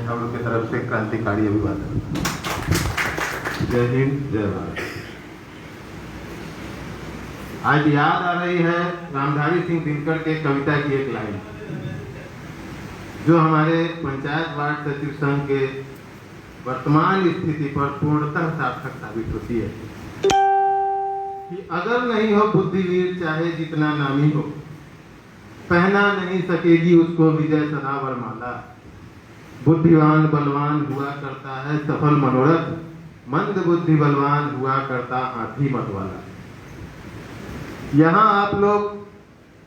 हम लोग की तरफ से क्रांतिकारी अभिवादन। जय हिंद, जय भारत। आज याद आ रही है रामधारी सिंह दिनकर के कविता की एक लाइन, जो हमारे पंचायत वार्ड सचिव संघ के वर्तमान स्थिति पर पूर्णतः सार्थक साबित होती है कि अगर नहीं हो बुद्धिवीर चाहे जितना नामी हो, पहना नहीं सकेगी उसको विजय सदा वरमाला। बुद्धिवान बलवान हुआ करता है सफल मनोरथ, मंद बुद्धि बलवान हुआ करता हाथी मतवाला। यहाँ आप लोग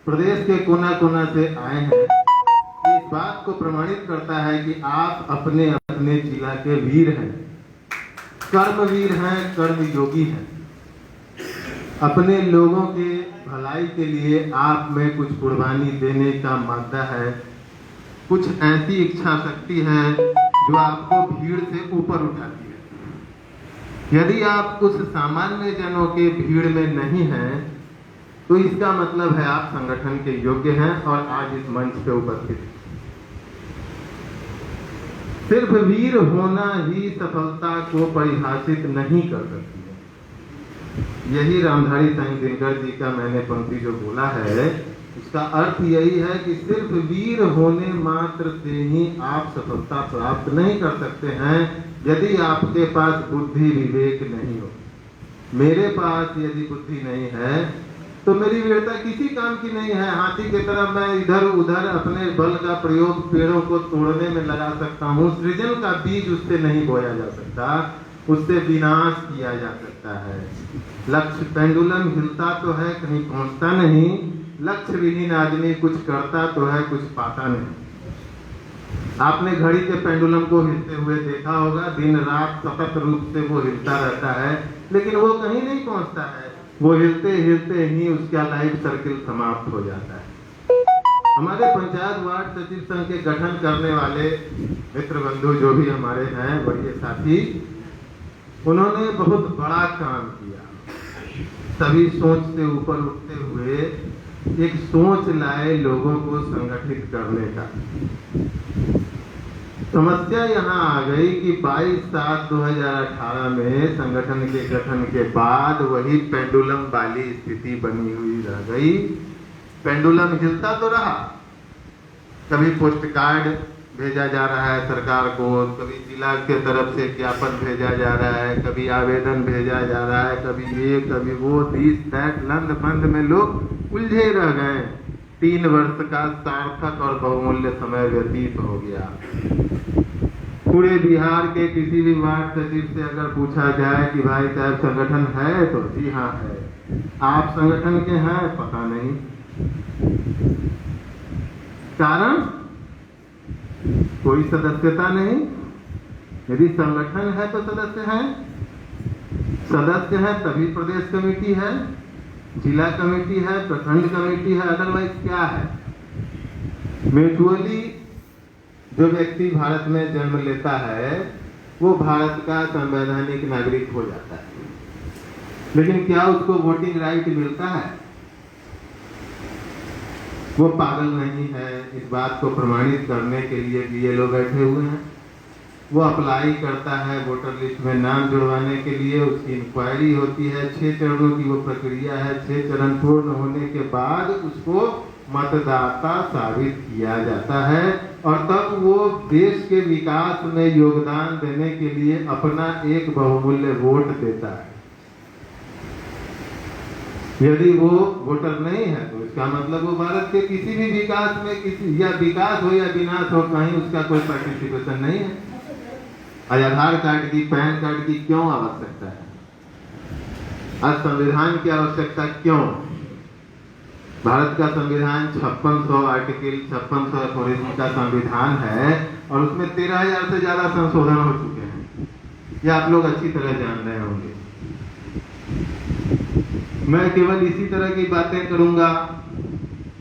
प्रदेश के कोना कोना से आए हैं, इस बात को प्रमाणित करता है कि आप अपने अपने जिला के वीर हैं, कर्मवीर हैं, कर्मयोगी हैं। अपने लोगों के भलाई के लिए आप में कुछ कुर्बानी देने का मादा है, कुछ ऐसी इच्छा शक्ति है जो आपको भीड़ से ऊपर उठाती है। यदि आप उस सामान्य जनों के भीड़ में नहीं हैं, तो इसका मतलब है आप संगठन के योग्य हैं और आज इस मंच पे उपस्थित हैं। सिर्फ वीर होना ही सफलता को परिभाषित नहीं कर सकती है। यही रामधारी सिंह दिनकर जी का मैंने पंक्ति जो बोला है, उसका अर्थ यही है कि सिर्फ वीर होने मात्र से ही आप सफलता प्राप्त नहीं कर सकते हैं यदि आपके पास बुद्धि विवेक नहीं हो। मेरे पास यदि बुद्धि नहीं है तो मेरी वीरता किसी काम की नहीं है। हाथी की तरह मैं इधर उधर अपने बल का प्रयोग पेड़ों को तोड़ने में लगा सकता हूँ। सृजन का बीज उससे नहीं बोया जा सकता, उससे विनाश किया जा सकता है। लक्ष्य पेंडुलम हिलता तो है, कहीं पहुंचता नहीं। लक्ष्य विहीन आदमी कुछ करता तो है, कुछ पाता नहीं। आपने घड़ी के पेंडुलम को हिलते हुए देखा होगा, दिन रात सतत रूप से वो हिलता रहता है, लेकिन वो कहीं नहीं पहुंचता है। वो हिलते हिलते ही उसका लाइफ सर्किल समाप्त हो जाता है। हमारे पंचायत वार्ड सचिव संघ के गठन करने वाले मित्र बंधु जो भी हमारे हैं, वरीय साथी, उन्होंने बहुत बड़ा काम किया। सभी सोच से ऊपर उठते हुए एक सोच लाए लोगों को संगठित करने का। समस्या यहाँ आ गई कि 22/7/2018 में संगठन के गठन के बाद वही पेंडुलम वाली स्थिति बनी हुई रह गई। पेंडुलम हिलता तो रहा, कभी पोस्ट कार्ड भेजा जा रहा है सरकार को, कभी जिला के तरफ से ज्ञापन भेजा जा रहा है, कभी आवेदन भेजा जा रहा है, कभी ये कभी वो, दिस दैट, लंद बंद में लोग उलझे रह गए। 3 वर्ष का सार्थक और बहुमूल्य समय व्यतीत हो गया। पूरे बिहार के किसी भी वार्ड सचिव से अगर पूछा जाए कि भाई साहब संगठन है, तो जी हाँ है। आप संगठन के हैं? पता नहीं। कारण कोई सदस्यता नहीं। यदि संगठन है तो सदस्य हैं, सदस्य है तभी प्रदेश कमेटी है, जिला कमेटी है, प्रखंड कमेटी है, अदरवाइज क्या है? म्यूचुअली जो व्यक्ति भारत में जन्म लेता है वो भारत का संवैधानिक नागरिक हो जाता है, लेकिन क्या उसको वोटिंग राइट मिलता है? वो पागल नहीं है। इस बात को प्रमाणित करने के लिए बीएलओ बैठे हुए हैं। वो अप्लाई करता है वोटर लिस्ट में नाम जुड़वाने के लिए, उसकी इंक्वायरी होती है, 6 चरणों की वो प्रक्रिया है। 6 चरण पूर्ण होने के बाद उसको मतदाता साबित किया जाता है और तब वो देश के विकास में योगदान देने के लिए अपना एक बहुमूल्य वोट देता है। यदि वो वोटर नहीं है तो इसका मतलब वो भारत के किसी भी विकास में, किसी या विकास हो या विनाश हो, कहीं उसका कोई पार्टिसिपेशन नहीं है। आधार कार्ड की, पैन कार्ड की क्यों आवश्यकता है? आज संविधान की आवश्यकता क्यों? भारत का संविधान 5600 आर्टिकल 5600 एफोरिज्म का संविधान है और उसमें 13,000 से ज्यादा संशोधन हो चुके हैं। ये आप लोग अच्छी तरह जान रहे होंगे। मैं केवल इसी तरह की बातें करूंगा,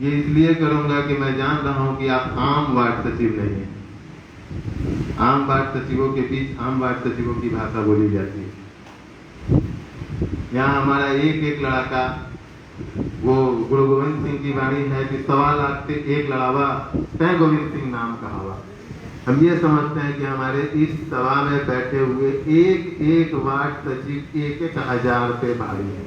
ये इसलिए करूंगा कि मैं जान रहा हूं कि आप आम वार्ड सचिव नहीं हैं। आम वार्ड सचिवों के बीच आम वार्ड सचिवों की भाषा बोली जाती है। यहाँ हमारा एक लड़का, वो गुरु गोविंद सिंह की वाणी है कि 1.25 लाख से 1 लड़ावा तय गोविंद सिंह नाम कहावा। हम ये समझते हैं कि हमारे इस सभा में बैठे हुए एक एक वार्ड सचिव 1,000 पे भारी है।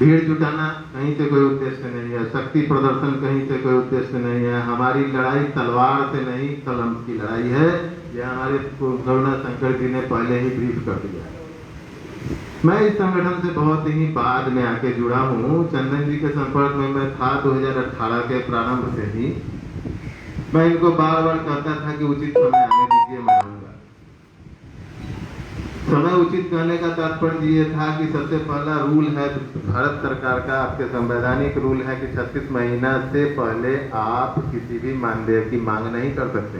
भीड़ जुटाना कहीं से कोई उद्देश्य नहीं है, शक्ति प्रदर्शन कहीं से कोई उद्देश्य नहीं है। हमारी लड़ाई तलवार से नहीं, कलम की लड़ाई है। यह हमारे गवर्नर शंकर जी ने पहले ही ब्रीफ कर दिया है। मैं इस संगठन से बहुत ही बाद में आके जुड़ा हूँ। चंदन जी के संपर्क में मैं था 2018 के प्रारंभ से ही। मैं इनको बार बार कहता था कि उचित समय आने दीजिए, मैं आऊंगा। समय उचित कहने का तात्पर्य ये था कि सबसे पहला रूल है भारत सरकार का, आपके संवैधानिक रूल है कि 36 महीना से पहले आप किसी भी मानदेय की मांग नहीं कर सकते।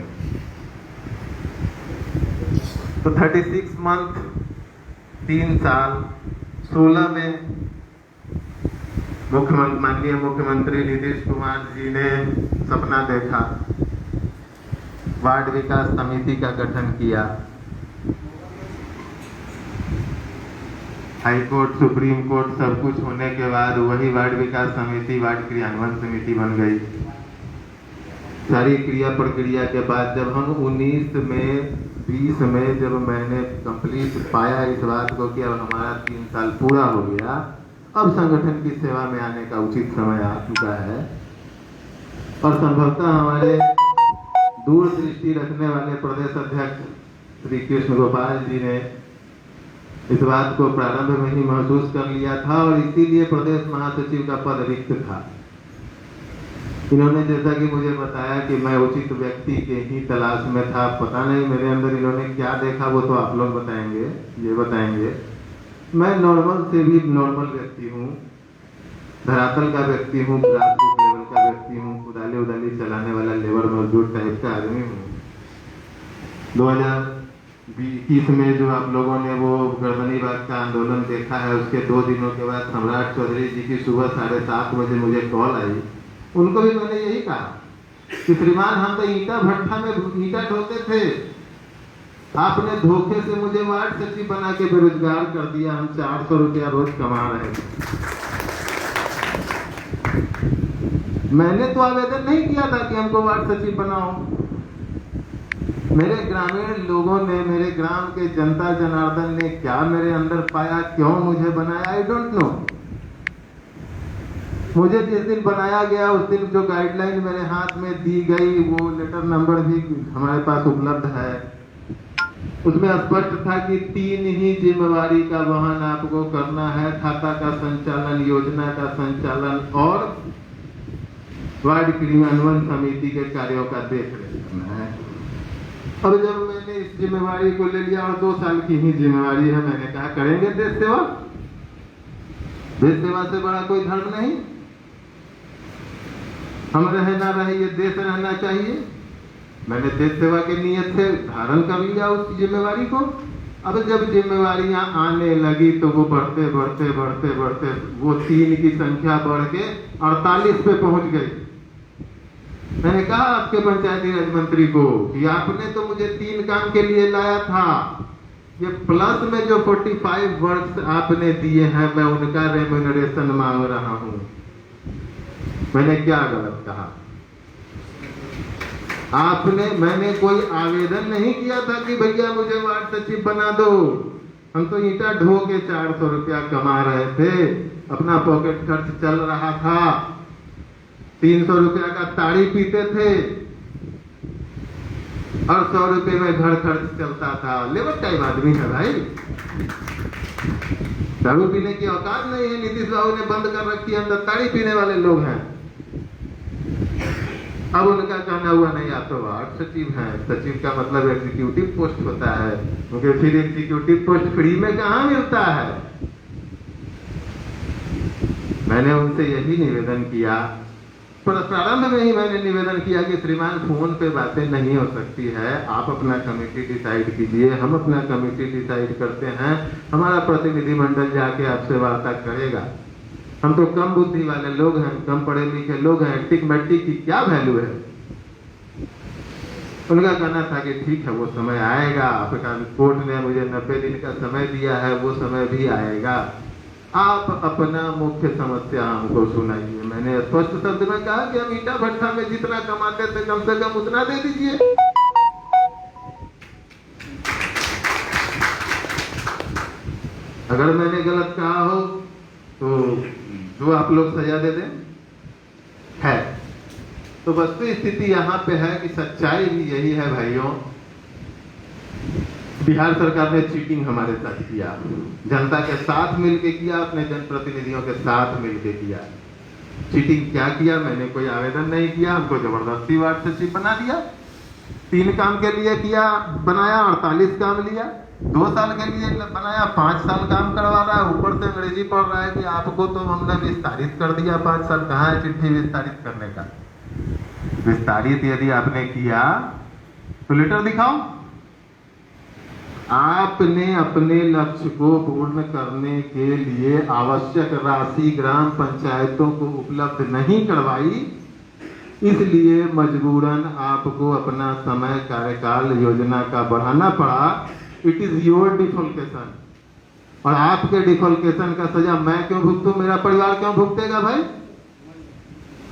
तो 36 मंथ 3 साल 16 में माननीय मुख्यमंत्री नीतीश कुमार जी ने सपना देखा, वार्ड विकास समिति का गठन किया। हाई कोर्ट, सुप्रीम कोर्ट सब कुछ होने के बाद वही वार्ड विकास समिति वार्ड क्रियान्वयन समिति बन गई। सारी क्रिया प्रक्रिया के बाद जब हम 19 में 20 में जब मैंने कंप्लीट पाया इस बात को कि अब हमारा 3 साल पूरा हो गया, अब संगठन की सेवा में आने का उचित समय आ चुका है। और संभवतः हमारे दूरदृष्टि रखने वाले प्रदेश अध्यक्ष श्री कृष्ण गोपाल जी ने इस बात को प्रारंभ में ही महसूस कर लिया था और इसीलिए प्रदेश महासचिव का पद रिक्त था। इन्होंने जैसा कि मुझे बताया कि मैं उचित व्यक्ति के ही तलाश में था। पता नहीं मेरे अंदर इन्होंने क्या देखा, वो तो आप लोग बताएंगे, ये बताएंगे। मैं नॉर्मल से भी नॉर्मल व्यक्ति हूँ, धरातल का व्यक्ति हूँ, ग्रासरूट लेवल का व्यक्ति हूँ, उदाली उदाली चलाने वाला लेबर मजदूर टाइप का आदमी हूँ। 2021 में जो आप लोगों ने वो गर्दनी बाग का आंदोलन देखा है, उसके 2 दिनों के बाद सम्राट चौधरी जी की सुबह 7:30 बजे मुझे कॉल आई। उनको भी मैंने यही कहा कि श्रीमान, हम तो ईटा भट्ठा में ईटा ढोते थे, आपने धोखे से मुझे वार्ड सचिव बना के बेरोजगार कर दिया। हम 400 रुपया रोज कमा रहे थे। मैंने तो आवेदन नहीं किया था कि हमको वार्ड सचिव बनाओ। मेरे ग्रामीण लोगों ने, मेरे ग्राम के जनता जनार्दन ने क्या मेरे अंदर पाया, क्यों मुझे बनाया, आई डोंट नो। मुझे जिस दिन बनाया गया उस दिन जो गाइडलाइन मेरे हाथ में दी गई, वो लेटर नंबर भी हमारे पास उपलब्ध है। उसमें स्पष्ट था कि 3 ही जिम्मेवारी का वहन आपको करना है, खाता का संचालन, योजना का संचालन और वार्ड क्रियान्वयन समिति के कार्यों का देखरेख करना है। अब जब मैंने इस जिम्मेवारी को ले लिया और 2 साल की ही जिम्मेवारी है, मैंने कहा करेंगे देश सेवा। देश सेवा से बड़ा कोई धर्म नहीं। हम रहे ना रहे, ये देश रहना चाहिए। मैंने देश सेवा के नियत से धारण कर लिया उस जिम्मेवारी को। अब जब जिम्मेवारियां आने लगी तो वो बढ़ते बढ़ते बढ़ते बढ़ते वो 3 की संख्या बढ़ के 48 पे पहुंच गई। मैंने कहा आपके पंचायती राज मंत्री को कि आपने तो मुझे 3 काम के लिए लाया था, ये प्लस में जो 45 वर्ष आपने दिए हैं, मैं उनका रेम्यूनरेशन मांग रहा हूं। मैंने क्या गलत कहा? मैंने कोई आवेदन नहीं किया था कि भैया मुझे वार्ड सचिव बना दो। हम तो ईंटा ढो के 400 रुपया कमा रहे थे, अपना पॉकेट खर्च चल रहा था। 300 रुपया का ताड़ी पीते थे और 100 रुपये में घर खर्च चलता था। लेबर टाइप आदमी है भाई, दारू पीने की औकात नहीं है। नीतीश बाबू ने बंद कर रखी है, अंदर ताड़ी पीने वाले लोग हैं। अब उनका कहना हुआ नहीं, आप तो वार्ड सचिव हैं, सचिव का मतलब एग्जीक्यूटिव पोस्ट होता है, क्योंकि फिर एग्जीक्यूटिव पोस्ट फ्री में कहाँ मिलता है। मैंने उनसे यही निवेदन किया, पर प्रारंभ में ही मैंने निवेदन किया कि श्रीमान फोन पे बातें नहीं हो सकती है, आप अपना कमेटी डिसाइड कीजिए, हम अपना कमेटी डिसाइड करते हैं, हमारा प्रतिनिधिमंडल जाके आपसे वार्ता करेगा। हम तो कम बुद्धि वाले लोग हैं, कम पढ़े लिखे लोग हैं, टिक मट्टी की क्या वैल्यू है। उनका कहना था कि ठीक है वो समय आएगा, आपका कोर्ट ने मुझे 90 दिन का समय दिया है, वो समय भी आएगा, आप अपना मुख्य समस्या हमको सुनाइए। मैंने स्पष्ट शब्द में कहा कि हम ईटा भट्ठा में जितना कमाते थे कम से कम उतना दे दीजिए। अगर मैंने गलत कहा हो तो जो आप लोग सजा दे दें है। तो वस्तु स्थिति यहाँ पे है कि सच्चाई भी यही है भाइयों। बिहार सरकार ने चीटिंग हमारे साथ किया, जनता के साथ मिलके किया, अपने जनप्रतिनिधियों के साथ मिलके किया। चीटिंग क्या किया? मैंने कोई आवेदन नहीं किया, हमको जबरदस्ती वार्ड सचिव बना दिया। 3 काम के लिए किया, बनाया, 48 काम लिया। 2 साल के लिए बनाया, 5 साल काम करवा रहा है। ऊपर से अंग्रेजी पढ़ रहा है कि आपको तो हमने विस्तारित कर दिया 5 साल। कहाँ है चिट्ठी विस्तारित करने का? विस्तारित यदि आपने किया तो लेटर दिखाओ। आपने अपने लक्ष्य को पूर्ण करने के लिए आवश्यक राशि ग्राम पंचायतों को उपलब्ध नहीं करवाई, इसलिए मजबूरन आपको अपना समय कार्यकाल योजना का बढ़ाना पड़ा। It is your defalcation. और आपके डिफॉल्केशन का सजा मैं क्यों भुगतूं? मेरा परिवार क्यों भुगतेगा भाई?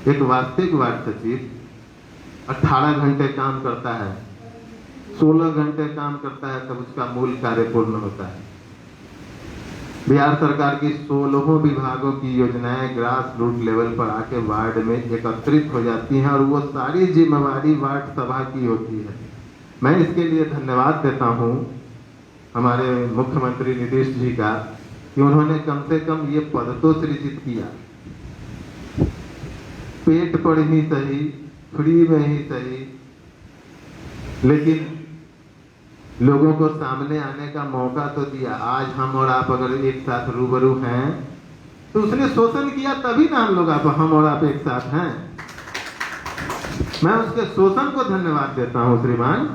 एक वास्तविक वार्ड सचिव 18 घंटे काम करता है, 16 घंटे काम करता है, तब उसका मूल कार्य पूर्ण होता है। बिहार सरकार की 16 विभागों की योजनाएं ग्रास रूट लेवल पर आके वार्ड में एकत्रित हो जाती हैं और वो सारी जिम्मेवारी वार्ड सभा की होती है। मैं इसके लिए धन्यवाद देता हूं हमारे मुख्यमंत्री नीतीश जी का कि उन्होंने कम से कम ये पद तो सृजित किया। पेट पर ही सही, फ्री में ही सही, लेकिन लोगों को सामने आने का मौका तो दिया। आज हम और आप अगर एक साथ रूबरू हैं तो उसने शोषण किया, तभी ना हम लोग हम और आप एक साथ हैं। मैं उसके शोषण को धन्यवाद देता हूं श्रीमान।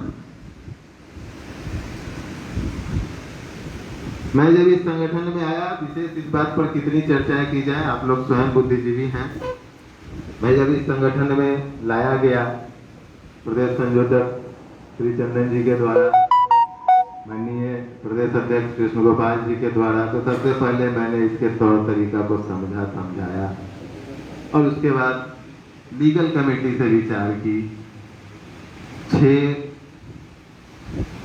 मैं जब इस संगठन में आया, विशेष इस बात पर कितनी चर्चाएं की जाए, आप लोग स्वयं बुद्धिजीवी हैं। मैं जब इस संगठन में लाया गया प्रदेश संयोजक श्री चंदन जी के द्वारा, माननीय प्रदेश अध्यक्ष कृष्ण गोपाल जी के द्वारा, तो सबसे पहले मैंने इसके तौर तरीका को समझाया और उसके बाद लीगल कमेटी से विचार की। 6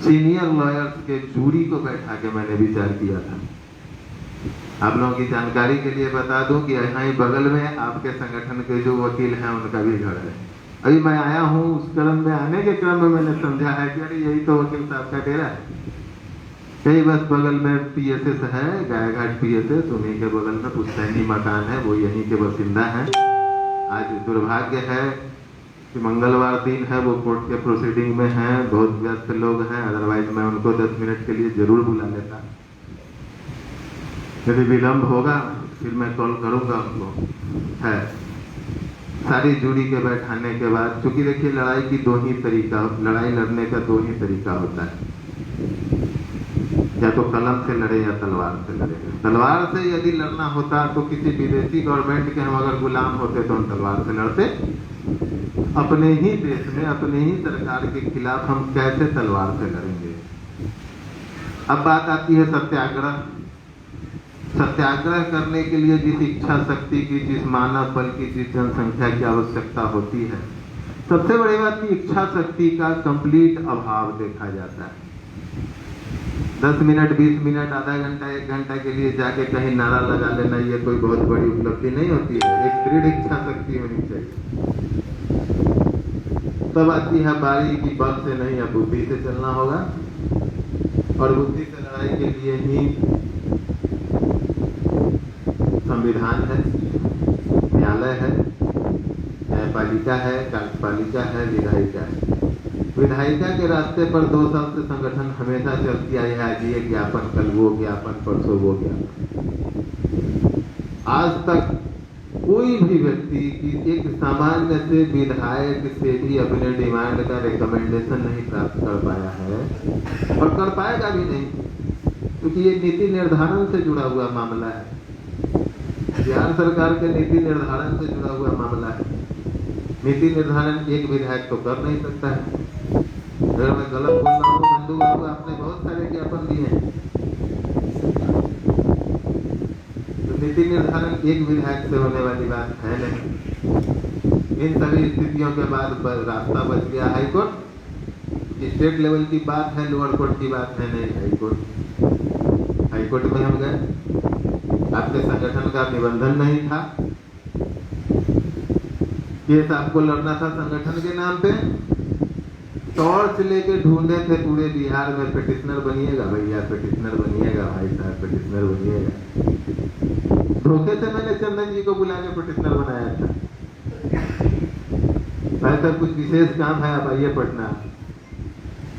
सीनियर लॉयर्स के जूरी को बैठा के मैंने विचार किया था। आप लोगों की जानकारी के लिए बता दूं कि यहाँ ही बगल में आपके संगठन के जो वकील हैं उनका भी घर है। अभी मैं आया हूँ, उस क्रम में आने के क्रम में मैंने समझा है कि अरे यही तो वकील साहब का डेरा है। यही बस बगल में पीएसएस है, गायघाट पीएसएस, उन्हीं के बगल में पुश्तैनी मकान है, वो यहीं के बासिंदा हैं। आज दुर्भाग्य है कि मंगलवार दिन है, वो कोर्ट के प्रोसीडिंग में हैं, बहुत व्यस्त लोग हैं, अदरवाइज मैं उनको 10 मिनट के लिए जरूर बुला लेता। यदि विलम्ब होगा फिर मैं कॉल करूंगा उनको। है सारी जूरी के बैठाने के बाद, क्योंकि देखिए लड़ाई की 2 ही तरीका, लड़ाई लड़ने का 2 ही तरीका होता है, या तो कलम से लड़े या तलवार से लड़े। तलवार से यदि लड़ना होता तो किसी विदेशी गवर्नमेंट के हम अगर गुलाम होते तो हम तलवार से लड़ते। अपने ही देश में अपने ही सरकार के खिलाफ हम कैसे तलवार से लड़ेंगे? अब बात आती है सत्याग्रह। सत्याग्रह करने के लिए जिस इच्छा शक्ति की, जिस मानव बल की, जिस जनसंख्या की आवश्यकता होती है, सबसे बड़ी बात की इच्छा शक्ति का कंप्लीट अभाव देखा जाता है। 10 मिनट, 20 मिनट, आधा घंटा, 1 घंटा के लिए जाके कहीं नारा लगा लेना ये कोई बहुत बड़ी उपलब्धि नहीं होती है। एक दृढ़ इच्छा शक्ति होनी चाहिए। तब आती है बारी की बल से नहीं, अब बुद्धि से चलना होगा। और बुद्धि से लड़ाई के लिए ही संविधान है, न्यायालय है, न्यायपालिका है, कार्यपालिका है, विधायिका है। विधायिका के रास्ते पर 2 साल से संगठन हमेशा चलती आई है। आज ये ज्ञापन, कल वो ज्ञापन, परसों वो ज्ञापन। आज तक कोई भी व्यक्ति की एक सामान्य से विधायक से भी अपने डिमांड का रिकमेंडेशन नहीं प्राप्त कर पाया है और कर पाएगा भी नहीं, क्योंकि ये नीति निर्धारण से जुड़ा हुआ मामला है। बिहार सरकार के नीति निर्धारण से जुड़ा हुआ मामला है। नीति निर्धारण एक विधायक तो कर नहीं सकता है। अगर मैं गलत बोल रहा हूँ नंदू बाबू, आपने बहुत सारे ज्ञापन दिए हैं, तो नीति निर्धारण एक विधायक से होने वाली बात है नहीं। इन सभी स्थितियों के बाद रास्ता बच गया हाईकोर्ट। स्टेट लेवल की बात है, लोअर कोर्ट की बात है नहीं, हाईकोर्ट। हाईकोर्ट में हम गए, आपके संगठन का निबंधन नहीं था, केस आपको लड़ना था संगठन के नाम पे, टॉर्च लेके ढूंढे थे पूरे बिहार में, पिटिशनर बनिएगा भैया, पिटिशनर बनिएगा भाई साहब, पिटिशनर बनिएगा। धोखे से मैंने चंदन जी को बुला के पिटिशनर बनाया था। भाई साहब कुछ विशेष काम है, आप आइए पटना,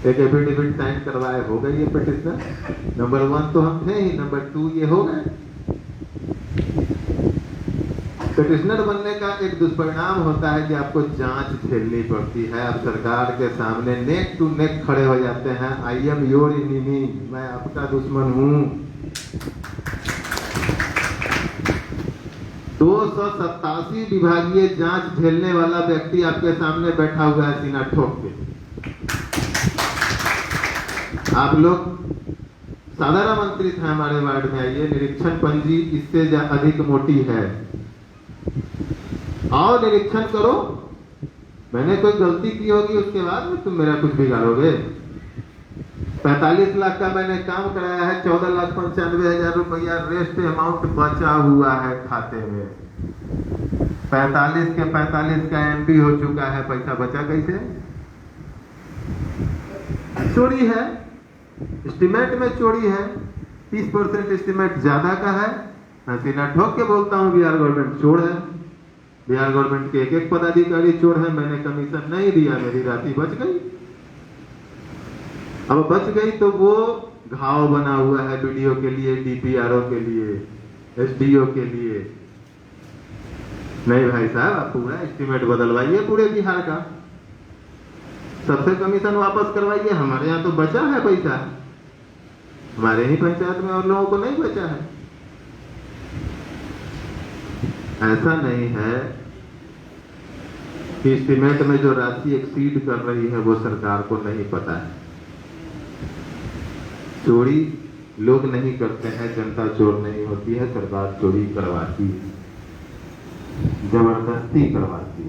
एक एफिडेविट साइन करवाए, हो गई ये पिटिशनर। नंबर 1 तो हम थे ही, नंबर 2 ये हो गए। पिटिशनर बनने का एक दुष्परिणाम होता है कि आपको जांच झेलनी पड़ती है। आप सरकार के सामने नेक टू नेक खड़े हो जाते हैं, आई एम योर एनिमी, मैं आपका दुश्मन हूं। 287 विभागीय जांच झेलने वाला व्यक्ति आपके सामने बैठा हुआ है सीना ठोक के। आप लोग साधारण मंत्री थे हमारे वार्ड में, आइए, निरीक्षण पंजी इससे अधिक मोटी है, आओ निरीक्षण करो। मैंने कोई गलती की होगी उसके बाद में तुम मेरा कुछ बिगाड़ोगे। 45 लाख का मैंने काम कराया है, 14,95,000 रुपया रेस्ट अमाउंट बचा हुआ है खाते में। 45 के 45 का एमपी हो चुका है, पैसा बचा कैसे? चोरी है, एस्टिमेट में चोरी है, 30% एस्टिमेट ज्यादा का है। मैं सीना ठोक के बोलता हूँ बिहार गवर्नमेंट चोर है, बिहार गवर्नमेंट के एक पदाधिकारी चोर है। मैंने कमीशन नहीं दिया, मेरी राशि बच गई। अब बच गई तो वो घाव बना हुआ है बीडीओ के लिए, डीपीआरओ के लिए, एसडीओ के लिए। नहीं भाई साहब, आप पूरा एस्टिमेट बदलवाइए पूरे बिहार का, सबसे कमीशन वापस करवाइए। हमारे यहाँ तो बचा है पैसा, हमारे ही पंचायत में और लोगों को नहीं बचा है। ऐसा नहीं है कि एस्टिमेट में जो राशि एक्सीड कर रही है वो सरकार को नहीं पता है। चोरी लोग नहीं करते हैं, जनता चोर नहीं होती है, सरकार चोरी करवाती है, जबरदस्ती करवाती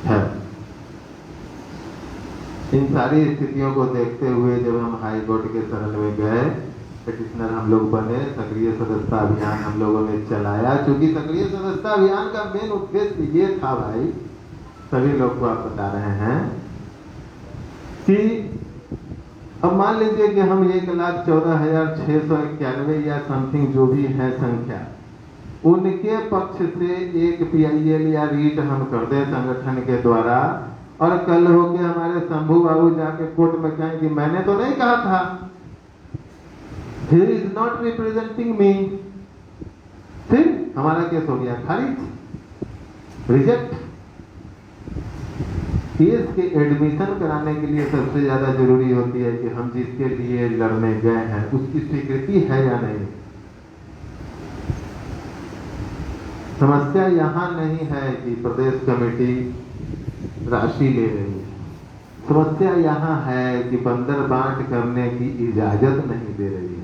है। इन सारी स्थितियों को देखते हुए जब हम हाई कोर्ट के शरण में गए, पिटिशनर हम लोग बने, सक्रिय सदस्यता अभियान हम लोगों ने चलाया। क्योंकि सक्रिय सदस्यता अभियान का मेन उद्देश्य ये था भाई, सभी लोग को आप बता रहे हैं कि अब मान लीजिए कि हम 1,14,691 या समथिंग जो भी है संख्या, उनके पक्ष से एक पीआईएल या रीट हम कर दें संगठन के द्वारा, और कल हो के हमारे शंभू बाबू जाके कोर्ट में कहें कि मैंने तो नहीं कहा था, he is not representing me, फिर हमारा केस हो गया खारिज, रिजेक्ट। केस के एडमिशन कराने के लिए सबसे ज्यादा जरूरी होती है कि हम जिसके लिए लड़ने गए हैं उसकी स्वीकृति है या नहीं। समस्या यहाँ नहीं है कि प्रदेश कमेटी राशि ले रही है, समस्या यहाँ है कि बंदर बांट करने की इजाजत नहीं दे रही है।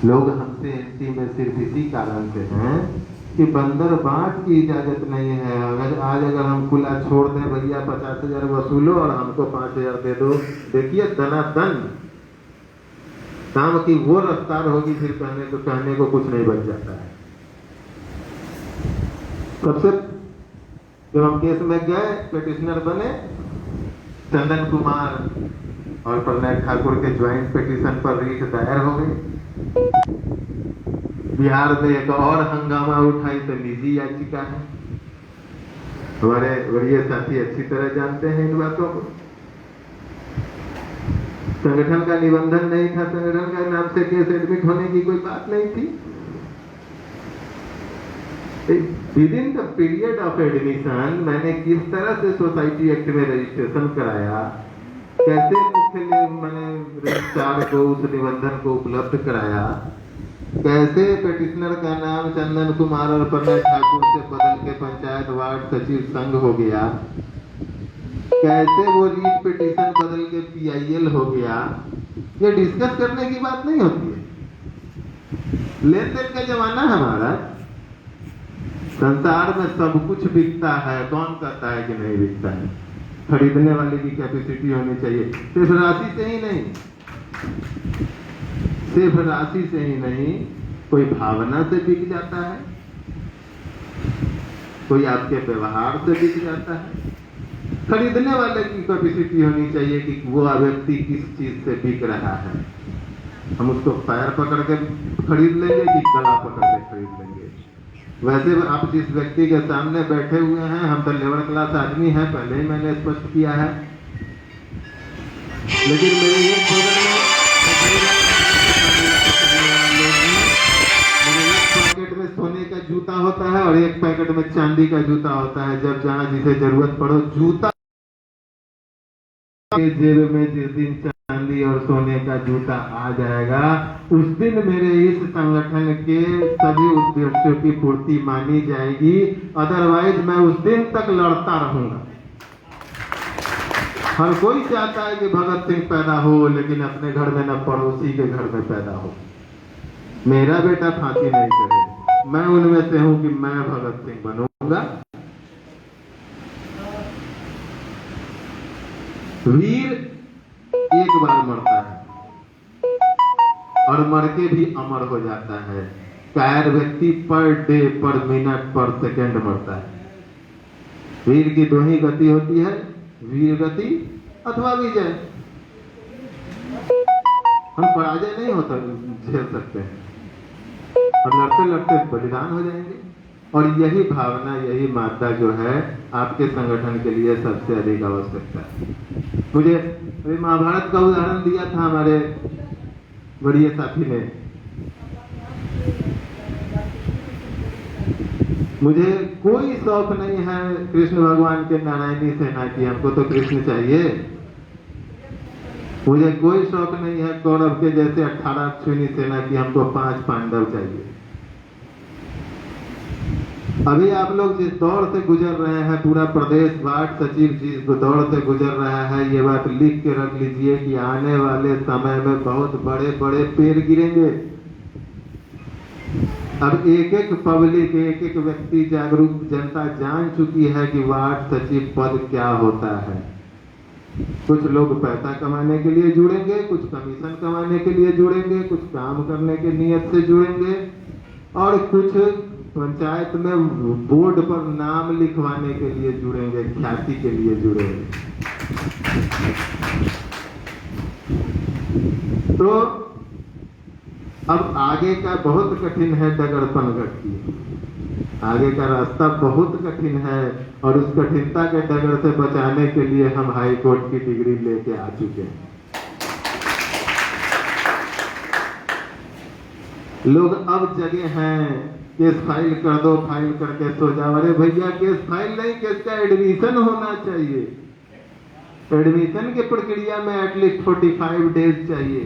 लोग हमसे एंटी में सिर्फ इसी कारण से हैं कि बंदर बांट की इजाजत नहीं है। अगर हम खुला छोड़ दें भैया 50,000 वसूलो और हमको 5,000 दे दो, देखिए दनादन काम की वो रफ्तार होगी, फिर कहने को कुछ नहीं बच जाता है। सबसे जब हम केस में गए, पिटिशनर बने, चंदन कुमार और प्रलय ठाकुर के ज्वाइंट पिटिशन पर रीट दायर हो गई। बिहार में एक और हंगामा उठाई तो निजी याचिका है, हमारे वरीय साथी अच्छी तरह जानते हैं इन बातों को। संगठन का निबंधन नहीं था, संगठन का नाम से केस एडमिट होने की कोई बात नहीं थी। With in the period of admission मैंने किस तरह से सोसाइटी एक्ट में रजिस्ट्रेशन कराया, कैसे मुख्य मैंने रजिस्ट्रार को उस निबंधन को उपलब्ध कराया, कैसे पिटिशनर का नाम चंदन कुमार और प्रलय ठाकुर से बदल के पंचायत वार्ड सचिव संघ हो गया, कैसे वो रीट पिटिशन बदल के पीआईएल हो गया, ये डिस्कस करने की बात नहीं होती है। लेन देन का जमाना हमारा, संसार में सब कुछ बिकता है, कौन कहता है कि नहीं बिकता है? खरीदने वाले की कैपेसिटी होनी चाहिए, सिर्फ राशि से ही नहीं। सिर्फ राशि से ही नहीं, कोई भावना से बिक जाता है, कोई आपके व्यवहार से बिक जाता है। खरीदने वाले की कैपेसिटी होनी चाहिए कि वो व्यक्ति किस चीज से बिक रहा है। हम उसको पैर पकड़ के खरीद लेंगे कि गला पकड़ के खरीद लेंगे। वैसे आप जिस व्यक्ति के सामने बैठे हुए हैं, हम तो लेबर क्लास आदमी हैं, पहले ही मैंने स्पष्ट किया है। लेकिन मेरे एक बगल में पैकेट में सोने का जूता होता है और एक पैकेट में चांदी का जूता होता है। जब जहां जिसे जरूरत पड़ो, जूता के जेब में जिस दिन चांदी और सोने का जूता आ जाएगा, उस दिन मेरे इस संगठन के सभी उद्देश्यों की पूर्ति मानी जाएगी। अदरवाइज मैं उस दिन तक लड़ता रहूंगा। हर कोई चाहता है कि भगत सिंह पैदा हो, लेकिन अपने घर में न पड़ोसी के घर में पैदा हो। मेरा बेटा फांसी नहीं चढ़े, मैं उनमें से हूं कि मैं भगत सिंह बनूंगा। वीर एक बार मरता है और मर के भी अमर हो जाता है। कायर व्यक्ति पर डे, पर मिनट, पर सेकंड मरता है। वीर की दो ही गति होती है, वीर गति अथवा विजय। हम पराजय नहीं होता झेल सकते हैं और लड़ते लड़ते बलिदान हो जाएंगे। और यही भावना, यही मादा जो है आपके संगठन के लिए सबसे अधिक आवश्यकता है। मुझे अभी महाभारत का उदाहरण दिया था हमारे बड़े साथी ने। मुझे कोई शौक नहीं है कृष्ण भगवान के नारायणी सेना की, हमको तो कृष्ण चाहिए। मुझे कोई शौक नहीं है कौरव के जैसे 18 अश्विनी सेना की, हमको 5 पांडव चाहिए। अभी आप लोग जिस दौर से गुजर रहे हैं, पूरा प्रदेश वार्ड सचिव जिस दौर से गुजर रहा है, ये बात लिख के रख लीजिए कि आने वाले समय में बहुत बड़े बड़े पेड़ गिरेंगे। अब एक एक पब्लिक, एक एक व्यक्ति, जागरूक जनता जान चुकी है कि वार्ड सचिव पद क्या होता है। कुछ लोग पैसा कमाने के लिए जुड़ेंगे, कुछ कमीशन कमाने के लिए जुड़ेंगे, कुछ काम करने के नियत से जुड़ेंगे और कुछ पंचायत में बोर्ड पर नाम लिखवाने के लिए जुड़ेंगे, ख्याति के लिए जुड़ेंगे। तो अब आगे का बहुत कठिन है डगरपन घटती, आगे का रास्ता बहुत कठिन है और उस कठिनता के डगर से बचाने के लिए हम हाई कोर्ट की डिग्री लेके आ चुके हैं। लोग अब जगे हैं, केस फाइल कर दो, फाइल करके सो जाओ। अरे भैया केस फाइल नहीं, केस का एडमिशन होना चाहिए। एडमिशन की प्रक्रिया में एटलीस्ट 45 डेज चाहिए।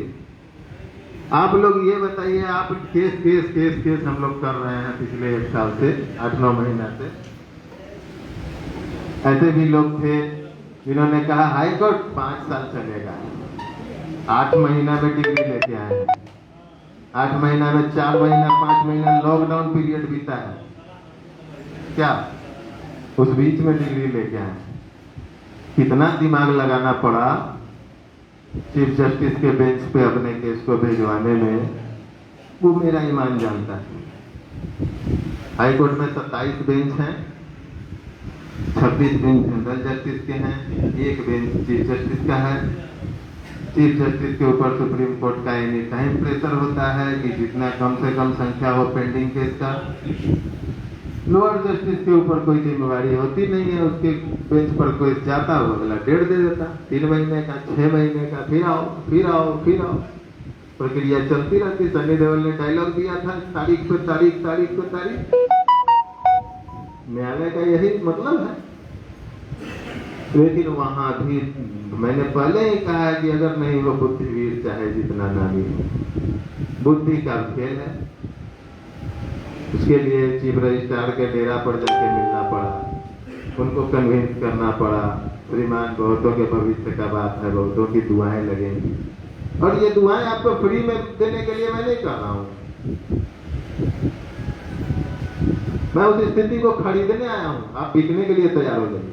आप लोग ये बताइए, आप केस केस केस केस हम लोग कर रहे हैं पिछले 1 साल से, 8-9 महीना से। ऐसे भी लोग थे जिन्होंने कहा हाई कोर्ट 5 साल चलेगा, 8 महीना में डिग्री लेके आए हैं। 8 महीना में 4 महीना 5 महीना लॉकडाउन पीरियड बीता है क्या, उस बीच में डिग्री लेके आए। कितना दिमाग लगाना पड़ा चीफ जस्टिस के बेंच पे अपने केस को भिजवाने में, वो मेरा ईमान जानता है। हाई कोर्ट में 27 बेंच हैं, 26 बेंच जनरल जस्टिस के हैं, 1 बेंच चीफ जस्टिस का है। चीफ जस्टिस के ऊपर सुप्रीम कोर्ट का एनी टाइम प्रेशर होता है कि जितना कम से कम संख्या हो पेंडिंग केस का। लोअर जस्टिस के ऊपर कोई जिम्मेवारी होती नहीं है, उसके बेंच पर कोई जाता हो अगला 1.5 दे देता, 3 महीने का, 6 महीने का, फिर आओ फिर आओ फिर आओ, प्रक्रिया चलती रहती। सनी देओल ने डायलॉग दिया था, तारीख पे तारीख, तारीख पे तारीख। न्यायालय का यही मतलब है। लेकिन वहां भी मैंने पहले ही कहा कि अगर नहीं वो बुद्धिवीर चाहे जितना नामी हो, बुद्धि का खेल है। उसके लिए चीफ रजिस्ट्रार के डेरा पर जाके मिलना पड़ा, उनको कन्विंस करना पड़ा। श्रीमान बहुतों के भविष्य का बात है, बहुतों की दुआएं लगेंगी और ये दुआएं आपको फ्री में देने के लिए मैं नहीं कर रहा हूं। मैं उस स्थिति को खरीदने आया हूं, आप बिकने के लिए तैयार हो जाइए।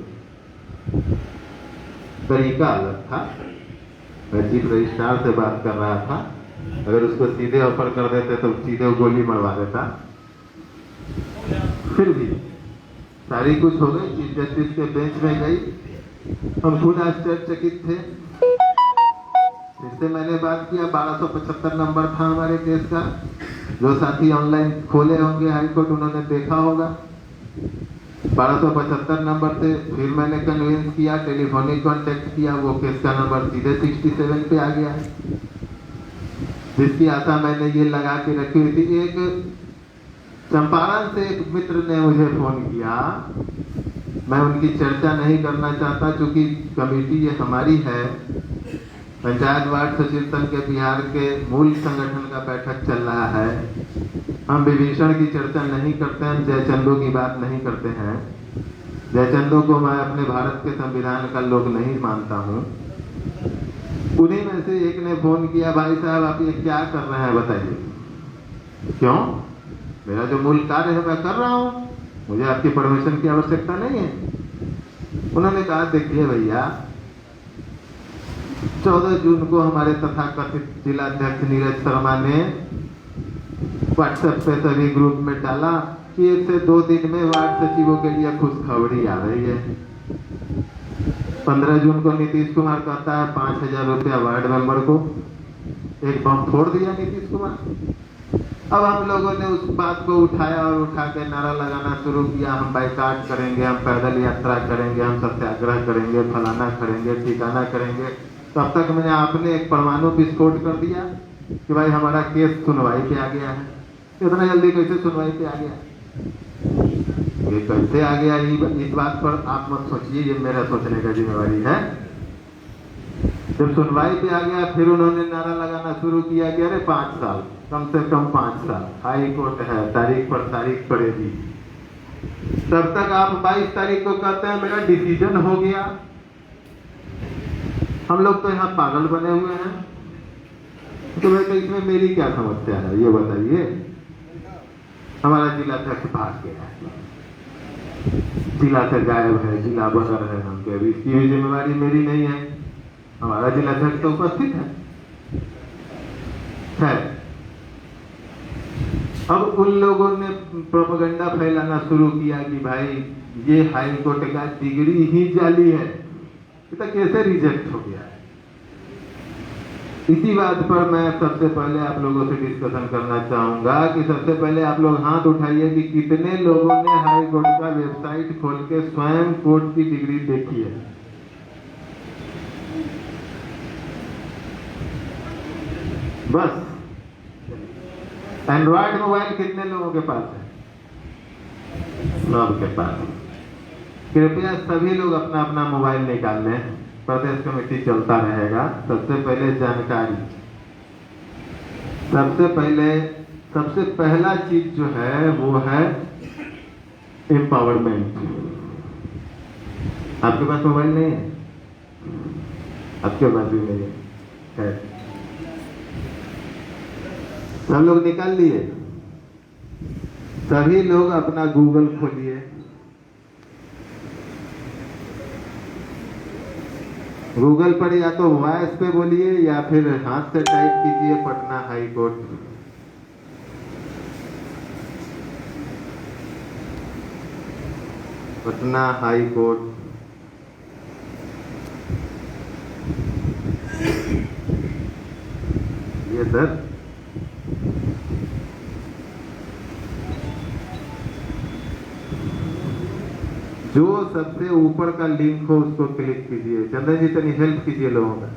तरीका अलग था। मैं चीफ रजिस्ट्रार से बात कर रहा था, अगर उसको सीधे ऑफर कर देते तो सीधे वो गोली मरवा देता। फिर भी सारी कुछ हो गई, चीफ जस्टिस के बेंच में गई। हम खुद आश्चर्यचकित थे। फिर से मैंने बात किया, 1275 नंबर था हमारे केस का। जो साथी ऑनलाइन खोले होंगे हाईकोर्ट, उन्होंने देखा होगा। 1275 नंबर से फिर मैंने कन्विंस किया, टेलीफोनिक कांटेक्ट किया, वो केस का नंबर सीधे 67 पे आ गया। जिसकी आशा मैंने ये लगा के रखी हुई थी। एक चंपारण से एक मित्र ने मुझे फोन किया, मैं उनकी चर्चा नहीं करना चाहता क्योंकि कमेटी ये हमारी है, पंचायत वार्ड सचिव संघ के बिहार के मूल संगठन का बैठक चल रहा है। हम विभीषण की चर्चा नहीं करते हैं, जयचंदो की बात नहीं करते हैं। जयचंदो को मैं अपने भारत के संविधान का लोग नहीं मानता हूँ। उन्हीं में से एक ने फोन किया, भाई साहब आप ये क्या कर रहे हैं बताइए। क्यों? मेरा जो मूल कार्य है मैं कर रहा हूँ, मुझे आपकी परमिशन की आवश्यकता नहीं है। उन्होंने कहा देखिए भैया, 14 जून को हमारे तथाकथित जिलाध्यक्ष नीरज शर्मा ने व्हाट्सएप पे सभी ग्रुप में डाला कि 1 से 2 दिन में वार्ड सचिवों के लिए खुशखबरी आ रही है। 15 जून को नीतीश कुमार कहता है 5,000 रुपया वार्ड मेंबर को। एक बम फोड़ दिया नीतीश कुमार। अब हम लोगों ने उस बात को उठाया और उठा के नारा लगाना शुरू किया, हम बाइकाट करेंगे, हम पैदल यात्रा करेंगे, हम सत्याग्रह करेंगे, फलाना करेंगे, ठिकाना करेंगे। तब तक मैंने आपने एक परमाणु विस्फोट कर दिया कि भाई हमारा केस सुनवाई पे आ गया है। इतना जल्दी कैसे सुनवाई पे आ गया? ये कैसे आ गया, इस बात पर आप मत सोचिए, ये मेरा सोचने का जिम्मेवारी है। जब सुनवाई पे आ गया फिर उन्होंने नारा लगाना शुरू किया कि अरे 5 साल, कम से कम 5 साल, हाई कोर्ट है, तारीख पर तारीख पड़ेगी। तब तक आप 22 तारीख को कहते हैं मेरा डिसीजन हो गया। हम लोग तो यहाँ पागल बने हुए हैं। तो भाई इसमें मेरी क्या समस्या है ये बताइए। हमारा जिलाध्यक्ष भाग गया है, जिला से गायब है, जिला बदल है हमके, अभी इसकी भी जिम्मेवारी मेरी नहीं है। हमारा जिलाध्यक्ष तो उपस्थित है। अब उन लोगों ने प्रोपेगेंडा फैलाना शुरू किया कि भाई ये हाई कोर्ट का डिग्री ही जाली है, तो कैसे रिजेक्ट हो गया है। इसी बात पर मैं सबसे पहले आप लोगों से डिस्कशन करना चाहूंगा कि सबसे पहले आप लोग हाथ उठाइए कि कितने लोगों ने हाई कोर्ट का वेबसाइट खोल के स्वयं कोर्ट की डिग्री देखी है। बस एंड्रॉयड मोबाइल कितने लोगों के पास है? सबके पास। कृपया सभी लोग अपना अपना मोबाइल निकाल लें, प्रदेश कमेटी चलता रहेगा। सबसे पहले जानकारी, सबसे पहला चीज जो है वो है एम्पावरमेंट। आपके पास मोबाइल नहीं है? आपके पास भी नहीं है। सब लोग निकाल लिए? सभी लोग अपना गूगल खोलिए। गूगल पर या तो वॉइस पे बोलिए या फिर हाथ से टाइप कीजिए Patna high court. Patna high court. ये सर जो सबसे ऊपर का लिंक हो उसको क्लिक कीजिए। चंदन जी तनी हेल्प कीजिए लोगों का।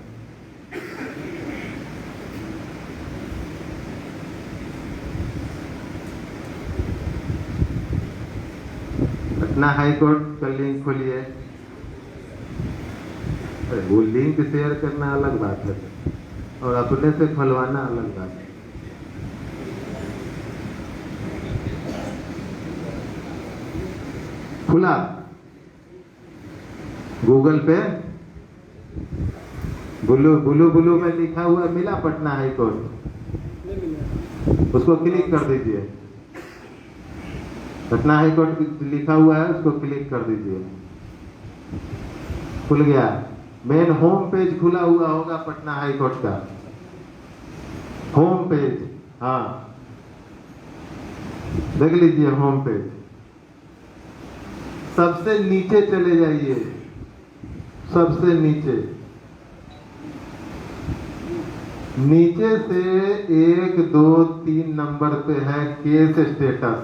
पटना हाई कोर्ट का लिंक खोलिए। अरे वो लिंक शेयर करना अलग बात है और अपने से खुलवाना अलग बात है। खुला गूगल पे ब्लू में लिखा हुआ मिला पटना हाई कोर्ट, उसको क्लिक कर दीजिए। पटना हाई कोर्ट लिखा हुआ है उसको क्लिक कर दीजिए। खुल गया। मेन होम पेज खुला हुआ होगा पटना हाई कोर्ट का। होम पेज, हाँ देख लीजिए होम पेज। सबसे नीचे चले जाइए, सबसे नीचे, नीचे से 1 2 3 नंबर पे है केस स्टेटस।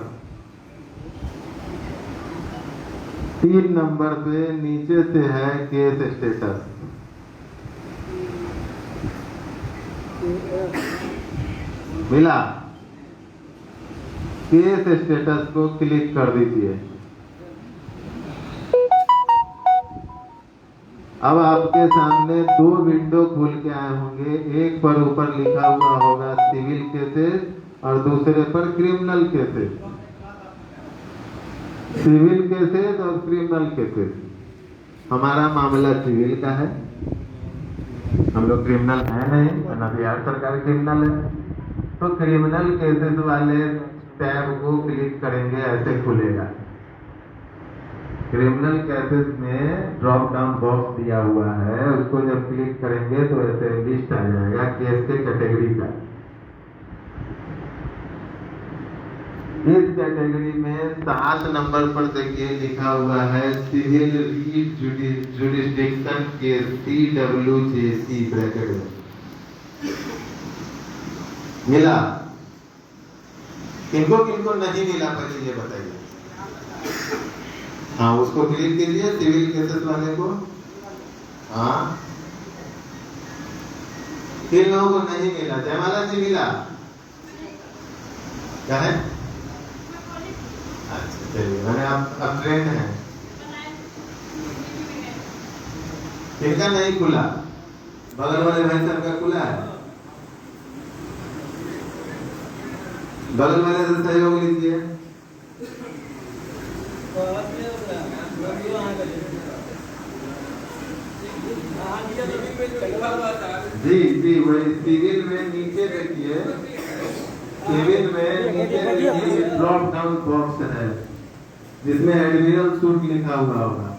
3 नंबर पे नीचे से है केस स्टेटस। मिला? केस स्टेटस को क्लिक कर दीजिए। अब आपके सामने 2 विंडो खुल के आए होंगे। एक पर ऊपर लिखा हुआ होगा सिविल केसेस और दूसरे पर क्रिमिनल केसेस। सिविल केसेस और क्रिमिनल केसेस। हमारा मामला सिविल का है, हम लोग क्रिमिनल है नहीं, ना बिहार सरकार क्रिमिनल है। तो क्रिमिनल केसेस वाले टैब को क्लिक करेंगे, ऐसे खुलेगा। क्रिमिनल केसेस में ड्रॉप डाउन बॉक्स दिया हुआ है, उसको जब क्लिक करेंगे तो ऐसे लिस्ट आ जाएगा केस के कैटेगरी का। इस कैटेगरी में 7 नंबर पर देखिए लिखा हुआ है civil writ jurisdiction case CWJC bracket में। मिला? किनको किनको नहीं मिला पहले ये बताइए। हाँ उसको क्लिक कीजिए, सिविल केसेस वाले को। हाँ किन लोगों को नहीं मिला? जयमाला जी मिला? क्या है? अच्छा चलिए, मैंने अब ट्रेंड है। किनका नहीं खुला? बगल वाले भाई साहब का खुला है? बगल वाले से सहयोग लीजिए। जी जी वही सिविल में नीचे देखिए, सिविल में नीचे देखिए ड्रॉप डाउन बॉक्स है जिसमें एडमिरल सूट लिखा हुआ होगा।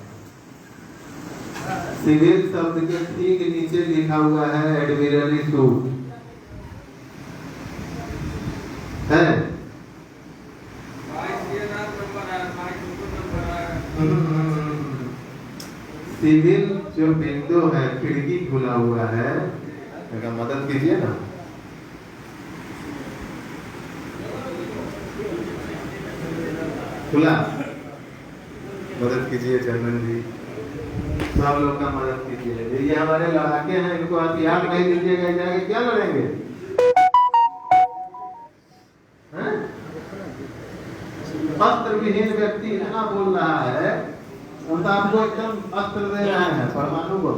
सिविल शब्द के ठीक नीचे लिखा हुआ है एडमिरल सूट है। सिविल जो विंडो है, खिड़की खुला हुआ है, मदद कीजिए ना। खुला? मदद कीजिए चंदन जी, सब लोग का मदद कीजिए। ये हमारे लड़ाके हैं, इनको हथियार नहीं दीजिएगा, जाके क्या लड़ेंगे? अस्त्र विहीन व्यक्ति इतना बोल रहा है, उनका आपको एकदम अस्त्र दे रहे हैं परमाणु को।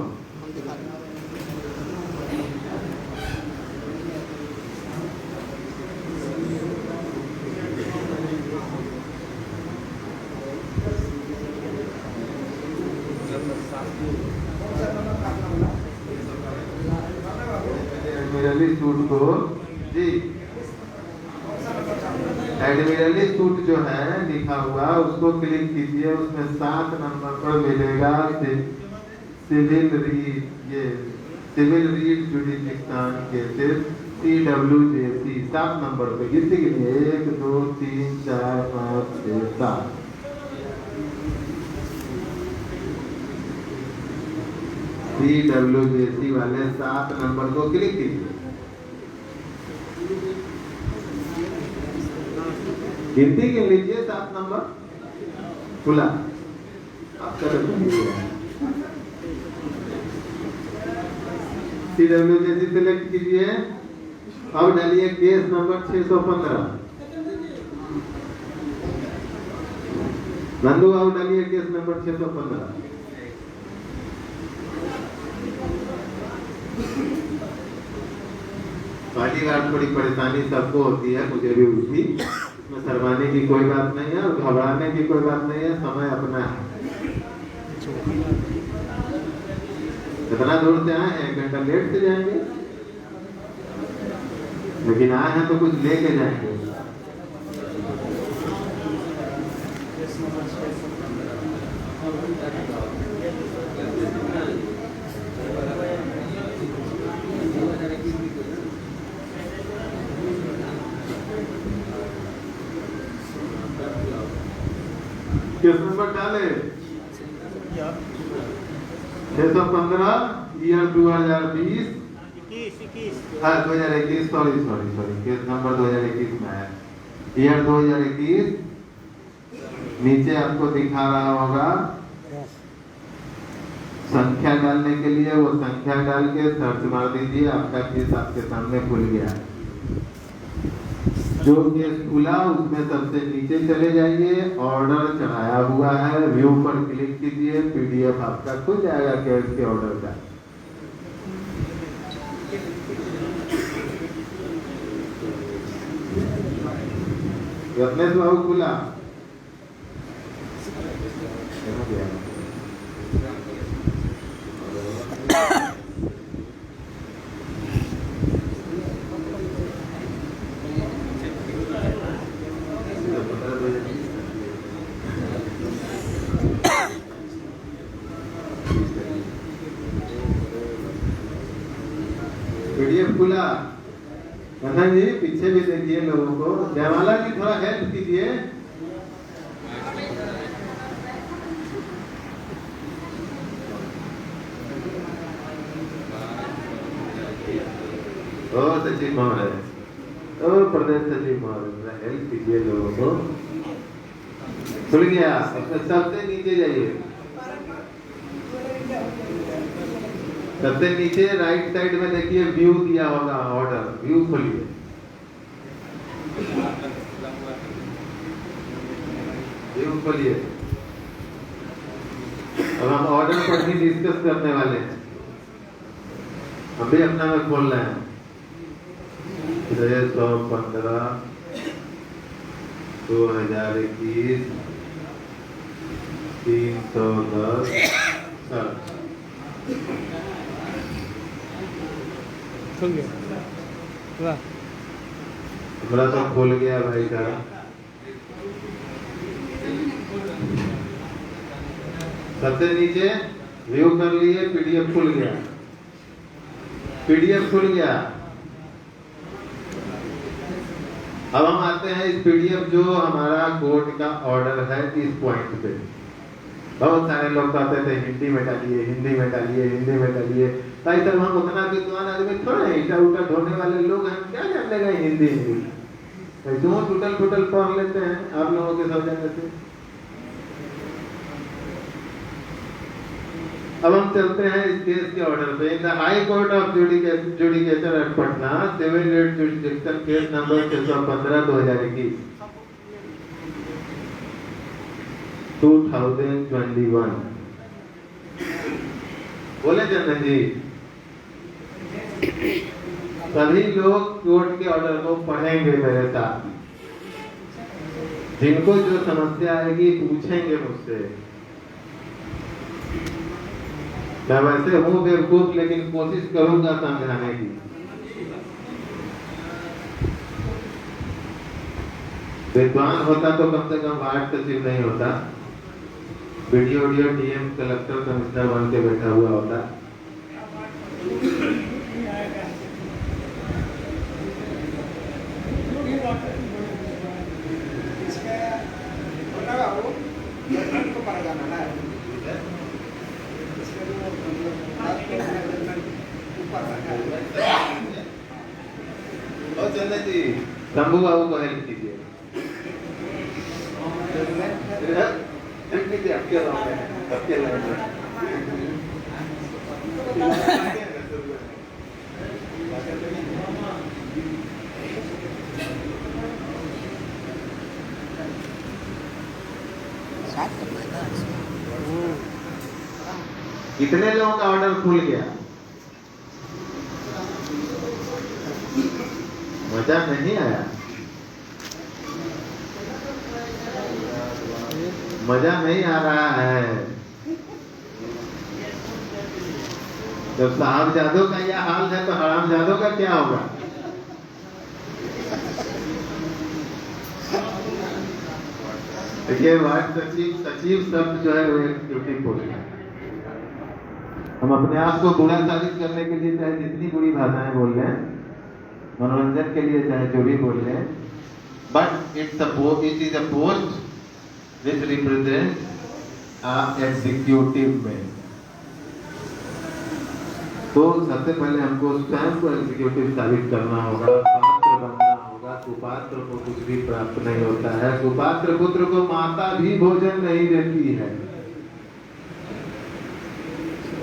एडमिरली सूट को जी, एडमिरली सूट जो है लिखा हुआ उसको क्लिक कीजिए। उसमें 7 नंबर पर मिलेगा civil writ jurisdiction cases CWJC। 7 number पे गिनती गिनिए, 1 2 3 4 5 6 7। CWJC वाले 7 नंबर को क्लिक कीजिए। गिनती गिन लीजिए, 7 नंबर खुला। आपका CWJC सिलेक्ट कीजिए। अब डालिए केस नंबर 615। नंदू अब डालिए केस नंबर 615। पहली बार थोड़ी परेशानी सबको होती है, मुझे भी हुई थी। इसमें शर्माने की कोई बात नहीं है और घबराने की कोई बात नहीं है, समय अपना है। इतना दूर से आए हैं, 1 घंटा लेट से जाएंगे, लेकिन आए हैं तो कुछ लेके जाएंगे। किस नंबर डाले? 615 ईयर 2020 हाँ 2021 सॉरी केस नंबर 2021 में है ईयर 2021। नीचे आपको दिखा रहा होगा संख्या डालने के लिए, वो संख्या डाल के सर्च मार दीजिए, आपका केस आपके सामने खुल गया। जो केस खुला उसमें सबसे नीचे चले जाइए, ऑर्डर चढ़ाया हुआ है, व्यू पर क्लिक कीजिए, पीडीएफ आपका खुल जाएगा केस के ऑर्डर का। रत्नेश बाबू खुला पीडीएफ खुला। मदन जी पीछे भी देखिए लोगों को, जयमाला जी थोड़ा हेल्प कीजिए। और सचिव महोदय और प्रदेश सचिव महोदय हेल्प कीजिए लोगों को। खुल गया, सबसे नीचे जाइए, सबसे नीचे राइट साइड में देखिए व्यू दिया होगा, ऑर्डर व्यू खोलिए। व्यू खोलिए। अब हम ऑर्डर पर ही डिस्कस करने वाले हैं। अभी अपना में खोल रहे हैं 615 2021 310 खुल गया। हमारा तो खुल गया भाई साहब। सबसे नीचे व्यू कर लिए, पीडीएफ खुल गया, पीडीएफ खुल गया। अब हम आते हैं इस पीडीएफ जो हमारा कोर्ट का ऑर्डर है इस पॉइंट पे। बहुत सारे लोग कहते थे हिंदी में डालिए, हिंदी में डालिए, हिंदी में डालिए। भाई साहब हम उतना विद्वान आदमी थोड़ा है, ईटा उटा ढोने वाले लोग हैं, क्या जान लेगा हिंदी इंग्लिश। जो टूटल फुटल पढ़ लेते हैं आप लोगों के समझाने से। अब हम चलते हैं इस केस के ऑर्डर पे। In the high court of judicature at Patna, civil writ jurisdiction case number 615 2021 2021। बोले चंदन जी, सभी लोग कोर्ट के ऑर्डर को पढ़ेंगे मेरे साथ। जिनको जो समस्या आएगी पूछेंगे मुझसे। मैं वैसे हूँ बेवकूफ, लेकिन कोशिश करूंगा समझाने की। विद्वान होता तो कम से कम वार्ड सचिव नहीं होता, वीडियो डीएम कलेक्टर कमिश्नर बन के बैठा हुआ होता। चंदन जी शंभू बाबू को हेल्प कीजिए। कितने लोगों का ऑर्डर खुल गया? मजा नहीं आया? मजा नहीं आ रहा है? जब साहबजादों का यह हाल है तो हरामजादों का क्या होगा? देखिए वार्ड सचिव शब्द जो है वो एग्जीक्यूटिव है। हम अपने आप को बुरा साबित करने के लिए चाहे जितनी बुरी भाषाएं बोल रहे हैं, मनोरंजन के लिए चाहे जो भी बोल रहे हैं, but it is a post which represents a executive man. तो सबसे पहले हमको स्वयं को एग्जीक्यूटिव साबित करना होगा, पात्र बनना होगा। कुपात्र को कुछ भी प्राप्त नहीं होता है। कुपात्र पुत्र को माता भी भोजन नहीं देती है।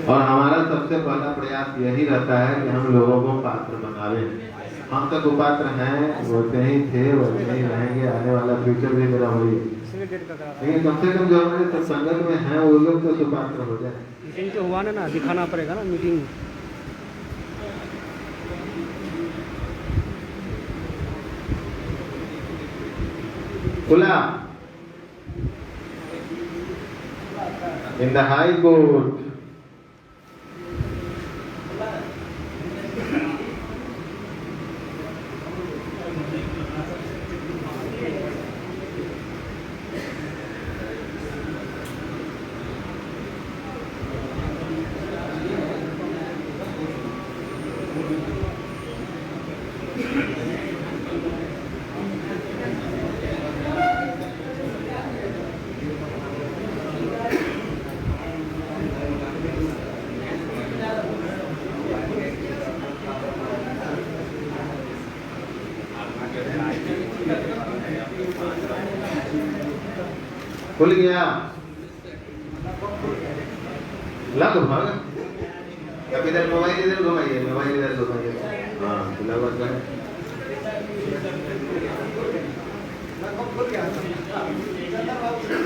और हमारा सबसे पहला प्रयास यही रहता है कि हम लोगों को पात्र बनावे। हम तो कुपात्र हैं, वैसे ही थे, वैसे ही रहेंगे, आने वाला फ्यूचर भी मेरा वही है। लेकिन कम से कम जो हमारे संगत में हैं वो लोग तो सुपात्र हो जाए। मीटिंग तो हुआ ना, दिखाना पड़ेगा ना मीटिंग। खुला in the high court, खुल गया लगभग। अब इधर मोबाइल इधर घुमाइए, मोबाइल इधर घुमाइए। हाँ लगभग है।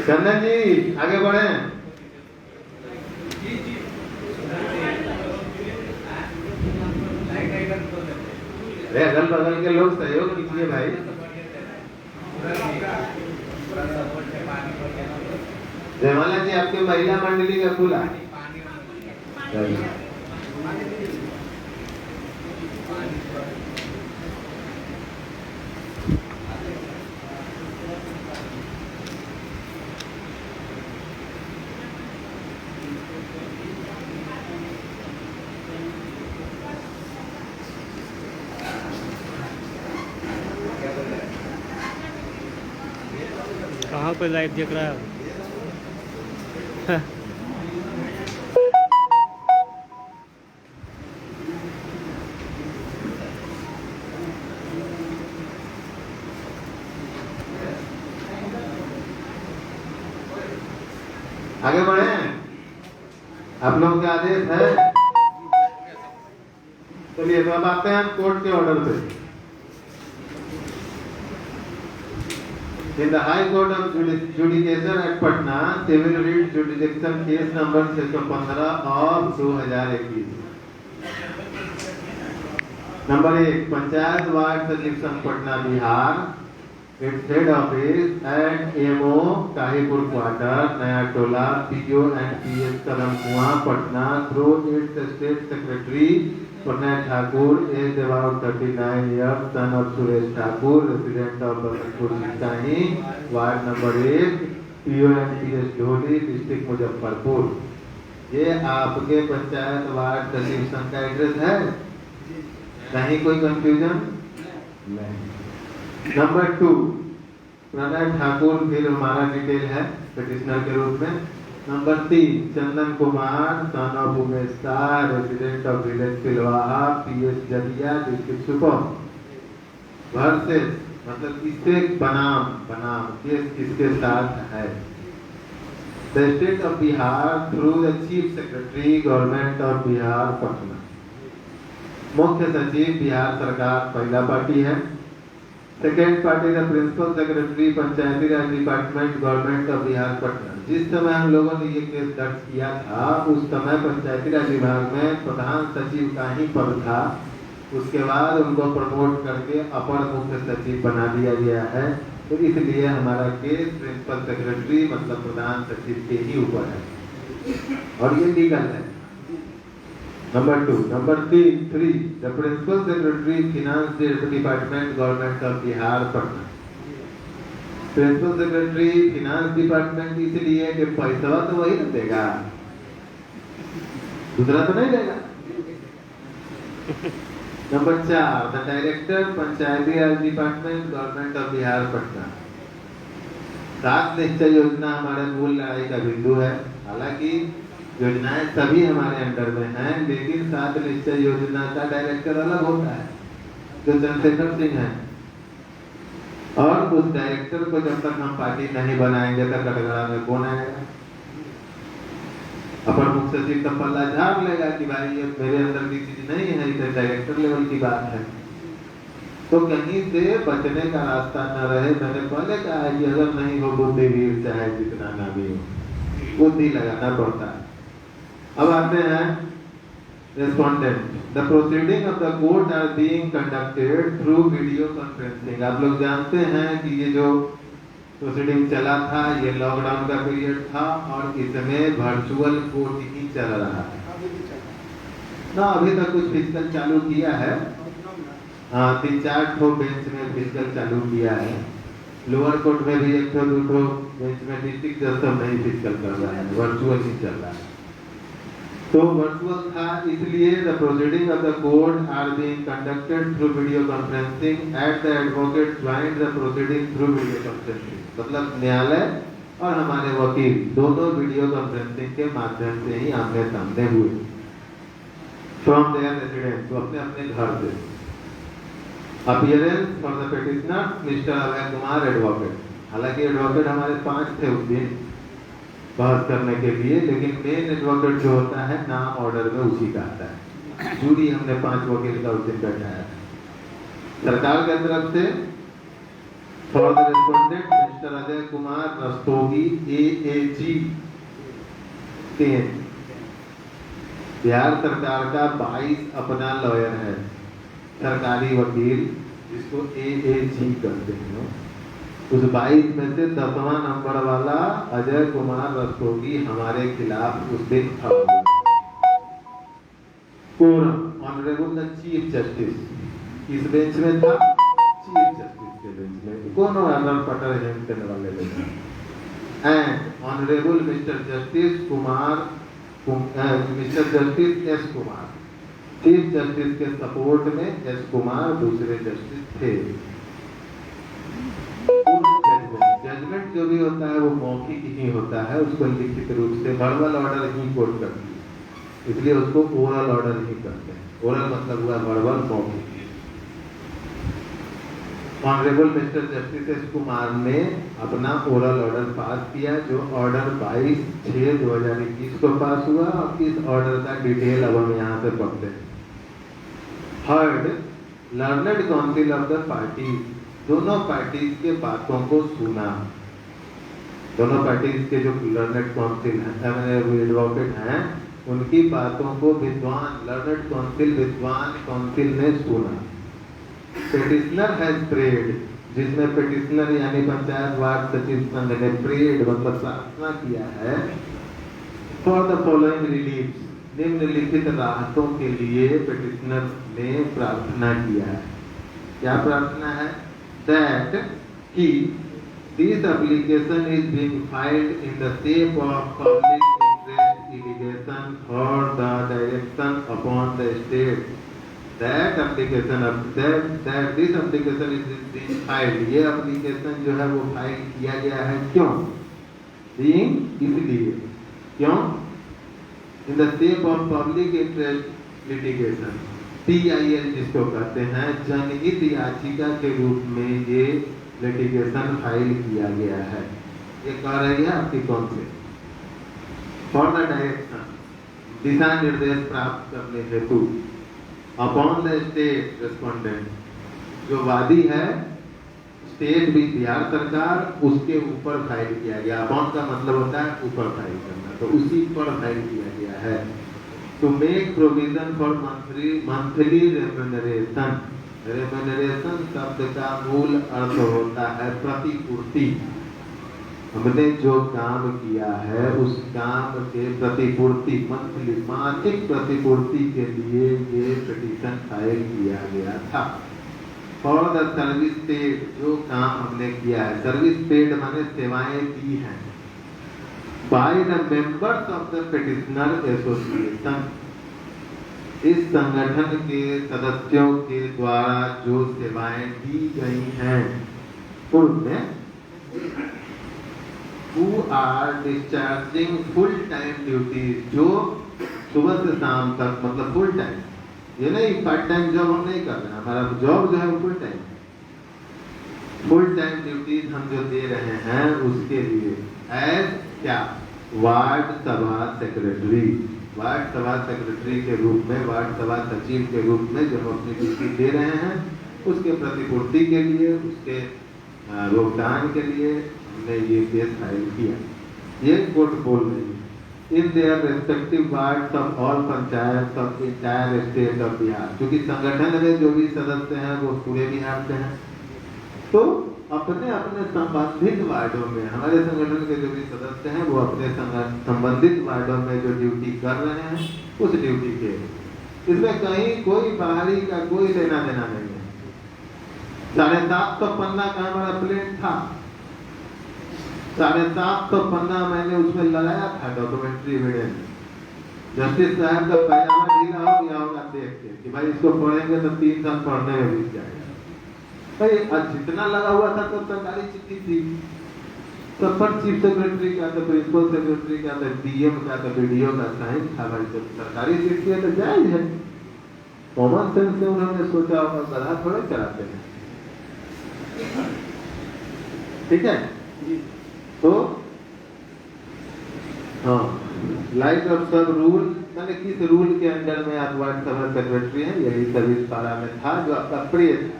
चंदन जी आगे बढ़े। अरे अगल बगल के लोग सहयोग कीजिए भाई। जयमाला जी आपके महिला मंडली का खुला। कहाँ पे लाइव देख रहा है? आगे बढ़े। आप लोगों के आदेश है। चलिए तो अब आते हैं कोर्ट के ऑर्डर पे। In the High Court of Judication at Patna, Civil Writ Jurisdiction Case number 615 of 2021। Number 1 panchayat ward सचिव संघ Patna Bihar, its head office at MO Kahipur quarter Naya Tola PO and PS Kadam Kuan Patna through its state secretary Pranay Thakur, age about 39 years, son of Suresh Thakur, resident of Basantpur Sisahi, ward number 1, PO and PS Dholi, district Muzaffarpur. ये आपके panchayat ward सचिव संघ का address है? कहीं कोई confusion नहीं। Number 2 Pranay Thakur, फिर हमारा डिटेल है पिटिशनर के रूप में। Number 3 Chandan Kumar, son of Umesh Shah, resident of village Pilwaha, PS Jadiya, district Supaul. Versus मतलब इससे बनाम केस किसके साथ है? The state of Bihar through the chief secretary government of Bihar Patna. मुख्य सचिव बिहार सरकार पहला पार्टी है। Second party the principal secretary Panchayati Raj department government of Bihar Patna. जिस समय हम लोगों ने ये केस दर्ज किया था उस समय पंचायती राज विभाग में प्रधान सचिव का ही पद था। उसके बाद उनको प्रमोट करके अपर मुख्य सचिव बना दिया गया है। तो इसलिए हमारा केस प्रिंसिपल सेक्रेटरी मतलब प्रधान सचिव के ही ऊपर है और ये लीगल है। Number 2 number 3 the principal secretary finance department government of Bihar Patna. Principal secretary finance department इसलिए कि पैसा तो वही ना देगा, दूसरा तो नहीं देगा। Number 4 the director Panchayati Raj department government of Bihar Patna. 7 निश्चय योजना हमारे मूल लड़ाई का बिंदु है। हालांकि योजनाएं सभी हमारे अंडर में हैं, लेकिन 7 निश्चय योजना का डायरेक्टर अलग होता है जो चंद्रशेखर सिंह है, और उस डायरेक्टर को जब तक हम पार्टी नहीं बनाएंगे तब कटघरा में कौन आएगा? अपर मुख्य सचिव तो पल्ला झाड़ लेगा कि भाई ये मेरे अंदर की चीज नहीं है, इसे डायरेक्टर लेवल की बात है। तो कहीं से बचने का रास्ता न रहे। मैंने पहले कहा है कि अगर नहीं हो बुद्धिवीर चाहे जितना ना भी हो, बुद्धि लगाना पड़ता है। अब आते हैं respondent. The proceeding of the court are being conducted through video conferencing. आप लोग जानते हैं कि ये जो प्रोसीडिंग चला था ये लॉकडाउन का पीरियड था और इसमें वर्चुअल कोर्ट ही चल रहा है ना। अभी तक कुछ फिजिकल चालू किया है, 3-4 ठो बेंच में फिजिकल चालू किया है। लोअर कोर्ट में भी 1-2 ठो बेंच में डिस्ट्रिक्ट जज सब नहीं फिजिकल कर रहा है, वर्चुअल ही चल रहा है। तो वर्चुअल था, इसलिए the proceeding of the court are being conducted through video conferencing at the advocate joint the proceeding through video conferencing. मतलब न्यायालय और हमारे वकील दोनों वीडियो कॉन्फ्रेंसिंग के माध्यम से ही आमने सामने हुए फ्रॉम देयर रेजिडेंस, तो अपने अपने घर से। Appearance for the petitioner mister Abhay Kumar advocate. हालांकि एडवोकेट हमारे 5 थे उस दिन बहस करने के लिए, लेकिन मेन एडवोकेट जो होता है नाम ऑर्डर में उसी का आता है। जूरी हमने 5 वकील का उस दिन बैठाया था सरकार की तरफ से। For the respondent mister Ajay Kumar Rastogi AAG 3। Bihar सरकार का 22 अपना लॉयर है, सरकारी वकील जिसको AAG कहते हैं। उस 22 में से 10वां नंबर वाला अजय कुमार रस्तोगी हमारे खिलाफ उस दिन खड़ा हुआ। Coram honourable the chief justice इस बेंच में था, चीफ जस्टिस के बेंच में कौन अनर पटर हेम करने वाले लोग। And honourable mister justice Kumar, mister justice S Kumar, chief justice के सपोर्ट में S कुमार दूसरे जस्टिस थे। जजमेंट जो भी होता है वो मौखिक ही होता है, उसको लिखित रूप से वर्बल ऑर्डर ही कोर्ट करती है, इसलिए उसको ओरल ऑर्डर ही करते हैं। ओरल मतलब हुआ वर्बल, मौखिक। Honourable mister justice S Kumar ने अपना ओरल ऑर्डर पास किया, जो ऑर्डर 22/6/2021 को पास हुआ। और इस ऑर्डर का डिटेल अब हम यहाँ से पढ़ते हैं। Heard learned council of the party, दोनों पार्टीज के बातों को सुना। दोनों पार्टीज के जो लर्नेड काउंसिल हैं, एडवोकेट हैं, उनकी बातों को विद्वान लर्नेड काउंसिल, विद्वान काउंसिल ने सुना। पेटिशनर हैज प्रेड, जिसमें पेटिशनर यानी पंचायत वार्ड सचिव संघ ने प्रेड मतलब प्रार्थना किया है। फॉर द फॉलोइंग रिलीफ, निम्नलिखित राहतों के लिए पेटिशनर ने प्रार्थना किया है। क्या प्रार्थना है? That he this application is being filed in the shape of public interest allegation for the direction upon the state. That application of that this application is being filed. ये application जो है वो फाइल किया गया है। क्यों? Being इसलिए क्यों? In the shape of public interest litigation. PIL जिसको कहते हैं, जनहित याचिका के रूप में ये लिटिगेशन फाइल किया गया है। ये कह रही है आपकी कौन से? फॉर द डायरेक्शन, दिशा निर्देश प्राप्त करने हेतु, अपॉन द स्टेट रेस्पोंडेंट, जो वादी है स्टेट भी बिहार सरकार, उसके ऊपर फाइल किया गया। अपॉन का मतलब होता है ऊपर फाइल करना, तो उसी पर फाइल किया गया है। To make provision for monthly remuneration. Remuneration शब्द का मूल अर्थ होता है प्रतिपूर्ति। हमने जो काम किया है उस काम के प्रतिपूर्ति, मंथली मासिक प्रतिपूर्ति के लिए ये पिटीशन फाइल किया गया था। फॉर द सर्विस पेड, जो काम हमने किया है, सर्विस पेड माने सेवाएं दी हैं, by the members of the petitioner association, इस संगठन के सदस्यों के द्वारा जो सेवाएं दी गई हैं उनमें who are discharging full time duties, जो सुबह से शाम तक मतलब फुल टाइम, ये नहीं पार्ट टाइम जॉब हम नहीं कर रहे हैं, हमारा जॉब जो है वो full time, full time duties हम जो दे रहे हैं उसके लिए एज क्या वार्ड सभा सेक्रेटरी, वार्ड सभा सेक्रेटरी के रूप में, वार्ड सभा सचिव के रूप में जो हम अपनी ड्यूटी दे रहे हैं उसके प्रतिपूर्ति के लिए, उसके भुगतान के लिए हमने ये केस फाइल किया। ये कोर्ट बोल रही है in their respective wards of all panchayat of entire state of Bihar, क्योंकि संगठन में जो भी सदस्य हैं वो पूरे बिहार से हैं, तो अपने अपने संबंधित वार्डों में हमारे संगठन के जो भी सदस्य हैं वो अपने संबंधित वार्डों में जो ड्यूटी कर रहे हैं उस ड्यूटी के, इसमें कहीं कोई बाहरी का कोई लेना देना नहीं है। 750 पन्ना का हमारा प्लेन था, 750 पन्ना मैंने उसमें लगाया था डॉक्यूमेंट्री एविडेंस। जस्टिस साहब का पैजामा ढीला हो गया होगा देख के कि भाई इसको पढ़ेंगे तो 3 साल पढ़ने में बीत जाएगा। भाई जितना लगा हुआ था तो सरकारी चिट्ठी थी, सब पर चीफ सेक्रेटरी का, तो प्रिंसिपल सेक्रेटरी का, तो डीएम का, तो बीडीओ का साइन था। भाई जब सरकारी चिट्ठी है तो जायज है, कॉमन सेंस से उन्होंने सोचा होगा, गधा थोड़े चलाते हैं। ठीक है, तो हाँ लाइट ऑफ सब रूल, मैंने किस रूल के अंडर में आप वार्ड सभा सेक्रेटरी हैं, यही सर्विस पारा में था जो आपका प्रिय था।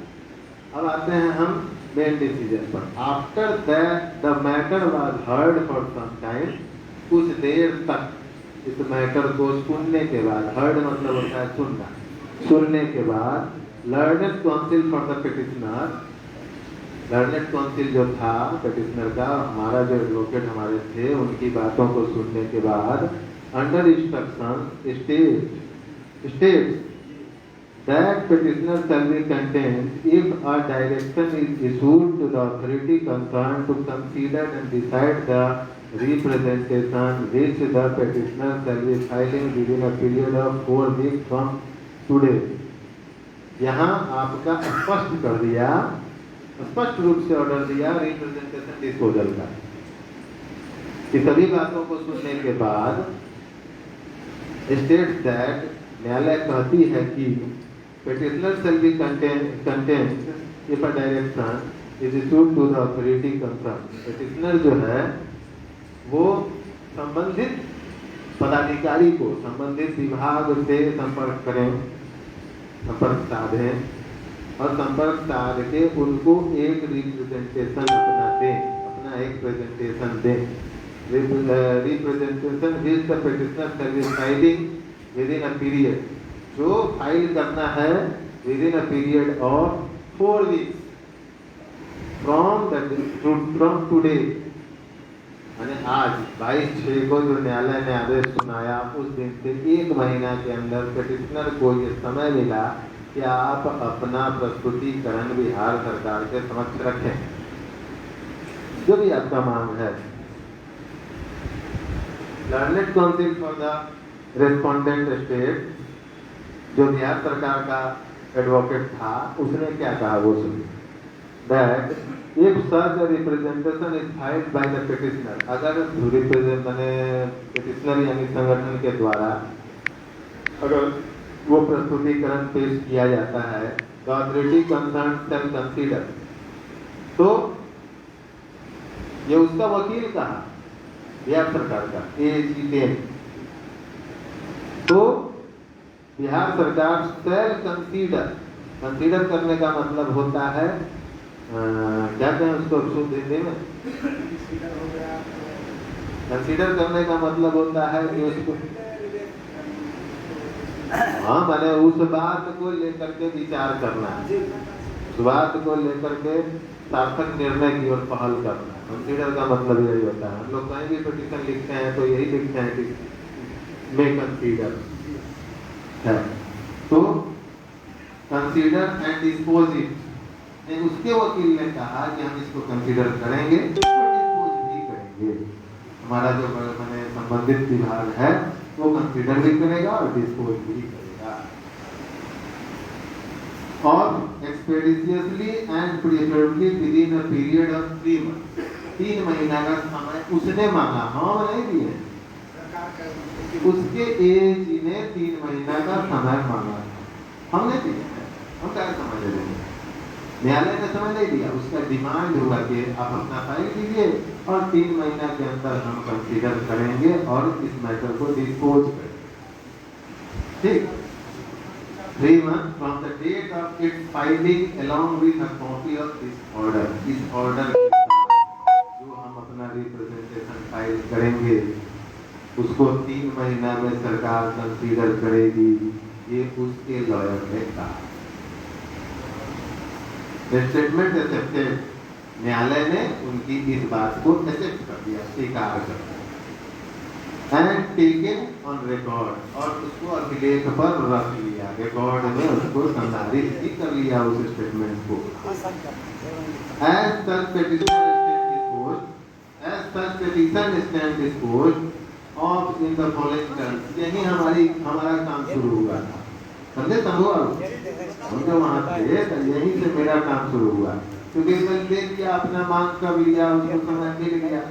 अब आते हैं हम मेन डिसीजन पर। After that the matter was heard for some time, कुछ देर तक इस मैटर को सुनने के बाद, हर्ड मतलब होता है सुनना, सुनने के बाद learned council for the petitioner, learned council जो था पिटिशनर का, हमारा जो एडवोकेट हमारे थे, उनकी बातों को सुनने के बाद under instruction state that petitioner shall be contained if a direction is issued to the authority concerned to consider and decide the representation which the petitioner shall be filing within a period of 4 weeks from today। यहाँ आपका स्पष्ट कर दिया, स्पष्ट रूप से order दिया representation disposal का, कि सभी बातों को सुनने के बाद स्टेट दैट, न्यायालय कहती है कि petitioner shall be contained if a direction is issued to the authority concerned। petitioner जो है वो संबंधित पदाधिकारी को, संबंधित विभाग से संपर्क करें, संपर्क साधें और संपर्क साध के उनको एक रिप्रेजेंटेशन अपना दें, अपना एक प्रेजेंटेशन दें। Representation which the petitioner shall be filing within a period, जो फाइल करना है within a period of 4 weeks from today, यानी आज 22/6 को जो न्यायालय ने आदेश सुनाया उस दिन से 1 महीना के अंदर पिटिशनर को ये समय मिला कि आप अपना प्रस्तुतिकरण बिहार सरकार के समक्ष रखें, जो भी आपका मांग है। Learned council for the respondent state, जो बिहार सरकार का एडवोकेट था, उसने क्या कहा वो सुनिए। That if such a representation is filed by the petitioner, अगर पिटिशनर यानी संगठन के द्वारा अगर वो प्रस्तुतिकरण पेश किया जाता है, the authority concern shall consider, तो ये उसका वकील कहा बिहार सरकार का AG10, तो बिहार सरकार शैल कंसीडर, कंसीडर करने का मतलब होता है क्या कहें उसको शुद्ध हिंदी में, कंसीडर करने का मतलब होता है कि उसको, हाँ मैंने उस बात को लेकर के विचार करना, उस बात को लेकर के सार्थक निर्णय की ओर पहल करना। कंसीडर का मतलब यही होता है। हम लोग कहीं भी पिटीशन लिखते हैं तो यही लिखते हैं कि मे कंसीडर है, तो कंसीडर एंड डिस्पोज इट, उसके वकील ने कहा कि हम इसको कंसीडर करेंगे, डिस्पोज भी करेंगे। हमारा जो मैंने संबंधित विभाग है वो कंसीडर भी करेगा और डिस्पोज भी करेगा। और expeditiously and preferably within a period of 3 months, 3 महीना का समय उसने मांगा, हम नहीं दिए, उसके एज ने 3 महीना का समय मांगा, हमने दिया है, हम क्या समझ रहे हैं। न्यायालय ने समय नहीं दिया, उसका डिमांड हुआ कि आप अपना फाइल कीजिए और 3 महीना के अंदर हम कंसीडर करेंगे और इस मैटर को डिस्पोज करेंगे। ठीक, 3 months from the date of its filing along with a copy of this order। इस ऑर्डर के साथ जो हम अपना रिप्रेजेंटेशन फाइल करेंगे उसको 3 महीना में सरकार कंसीडर करेगी, ये उसके लॉयर ने कहा। स्टेटमेंट एक्सेप्टेड, न्यायालय ने उनकी इस बात को एक्सेप्ट कर दिया, स्वीकार कर दिया। एंड टेकन ऑन रिकॉर्ड, और उसको अभिलेख पर रख लिया, रिकॉर्ड में उसको संधारित भी कर लिया उस स्टेटमेंट को। As such petition stand disposed of in the following terms. यही हमारा काम शुरू हुआ था, समझे संभव, हम जो वहाँ थे तो यहीं से मेरा काम शुरू हुआ, क्योंकि मैंने देख लिया, अपना मांग कर लिया, उसको समय मिल गया।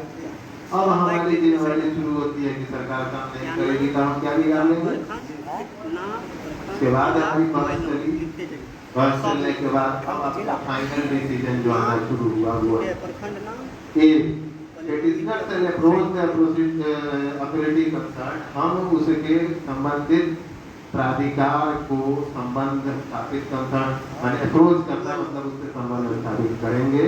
अब हमारी जिम्मेदारी शुरू होती है कि सरकार काम नहीं करेगी तो हम क्या बिगाड़ लेंगे। उसके बाद हमारी बहस चली, बहस चलने के बाद अब अपना फाइनल डिसीजन जो आना शुरू हुआ वो हम उसके संबंधित प्राधिकार को संबंध स्थापित करना, अप्रोच करना, मतलब उससे संबंध स्थापित करेंगे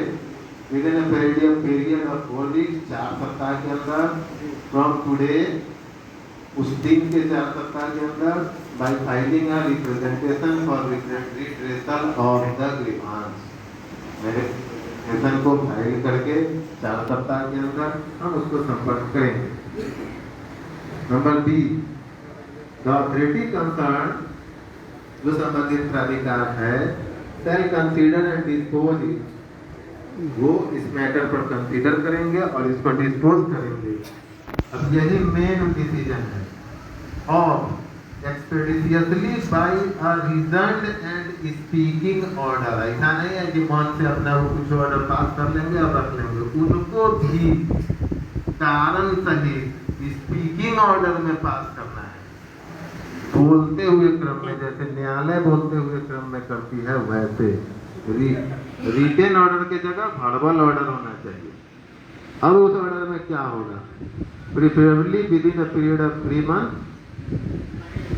within a period of 4 weeks, 4 सप्ताह के अंदर, फ्रॉम टुडे, उस दिन के 4 सप्ताह के अंदर, by filing a representation for redressal of the grievance. Representation को फाइल करके 4 सप्ताह के अंदर हम उसको संपर्क करेंगे। Number B, the authority concern, जो संबंधित प्राधिकार है, shall consider and dispose it, वो इस मैटर पर कंसीडर करेंगे और इसको डिस्पोज करेंगे। अब यही मेन डिसीजन है। Of expeditiously by a reasoned and speaking order. ऐसा नहीं है कि मन से अपना वो कुछ ऑर्डर पास कर लेंगे और रख लेंगे, उनको भी कारण सहित स्पीकिंग ऑर्डर में पास करना है, बोलते हुए क्रम में, जैसे न्यायालय बोलते हुए क्रम में करती है वैसे। रिटेन ऑर्डर की जगह वर्बल ऑर्डर होना चाहिए। अब उस ऑर्डर में क्या होगा, preferably within a period of 3 month.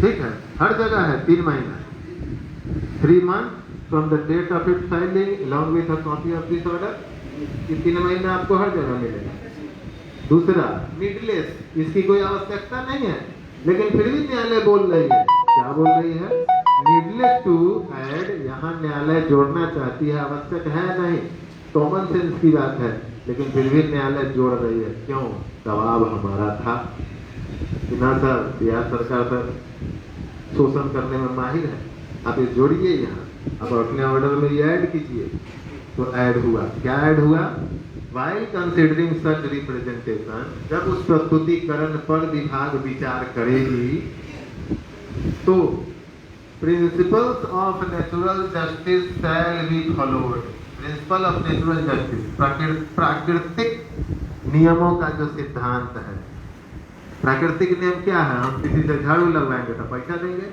ठीक है, हर जगह है 3 महीना, 3 month from the date of it filing along with a copy of this order. ये 3 महीना आपको हर जगह मिलेगा। दूसरा, नीडलेस, इसकी कोई आवश्यकता नहीं है, लेकिन फिर भी न्यायालय बोल रही है, क्या बोल रही है, नीडलेस टू ऐड, यहाँ न्यायालय जोड़ना चाहती है, आवश्यक है नहीं, कॉमन सेंस की बात है, लेकिन फिर भी न्यायालय जोड़ रही है। क्यों, दबाव हमारा था कि ना सर, बिहार सरकार सर शोषण करने में माहिर है, आप ये जोड़िए यहाँ, अब अपने ऑर्डर में ये ऐड कीजिए। तो ऐड हुआ, क्या ऐड हुआ, वाइल कंसिडरिंग सच रिप्रेजेंटेशन, जब उस प्रस्तुतिकरण पर विभाग विचार करेगी तो principles of natural justice shall be followed. Principal of natural justice, प्राकृतिक नियमों का जो सिद्धांत है। प्राकृतिक नियम क्या है, हम किसी से झाड़ू लगवाएंगे तो पैसा देंगे,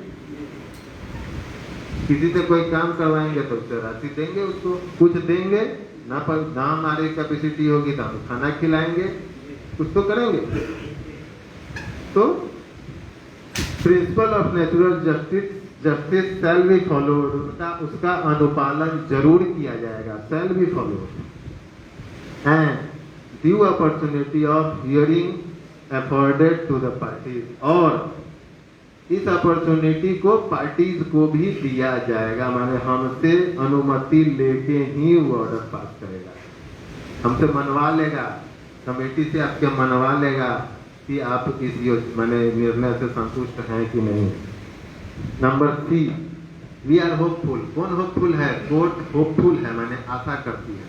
किसी से कोई काम करवाएंगे तो उससे राशि देंगे, उसको कुछ देंगे ना, पर ना हमारी कैपेसिटी होगी तो हम खाना खिलाएंगे, कुछ तो करेंगे। तो principle of natural justice shall be followed, उसका अनुपालन जरूर किया जाएगा, shall be followed. And due opportunity of hearing afforded to the parties, और इस अपॉर्चुनिटी को पार्टीज को भी दिया जाएगा, माने हमसे अनुमति लेके ही वो ऑर्डर पास करेगा, हमसे मनवा लेगा, कमेटी से आपके मनवा लेगा कि आप इस माने निर्णय से संतुष्ट हैं कि नहीं। Number 3, we are hopeful. कौन होपफुल है, कोर्ट होपफुल है, माने आशा करती है,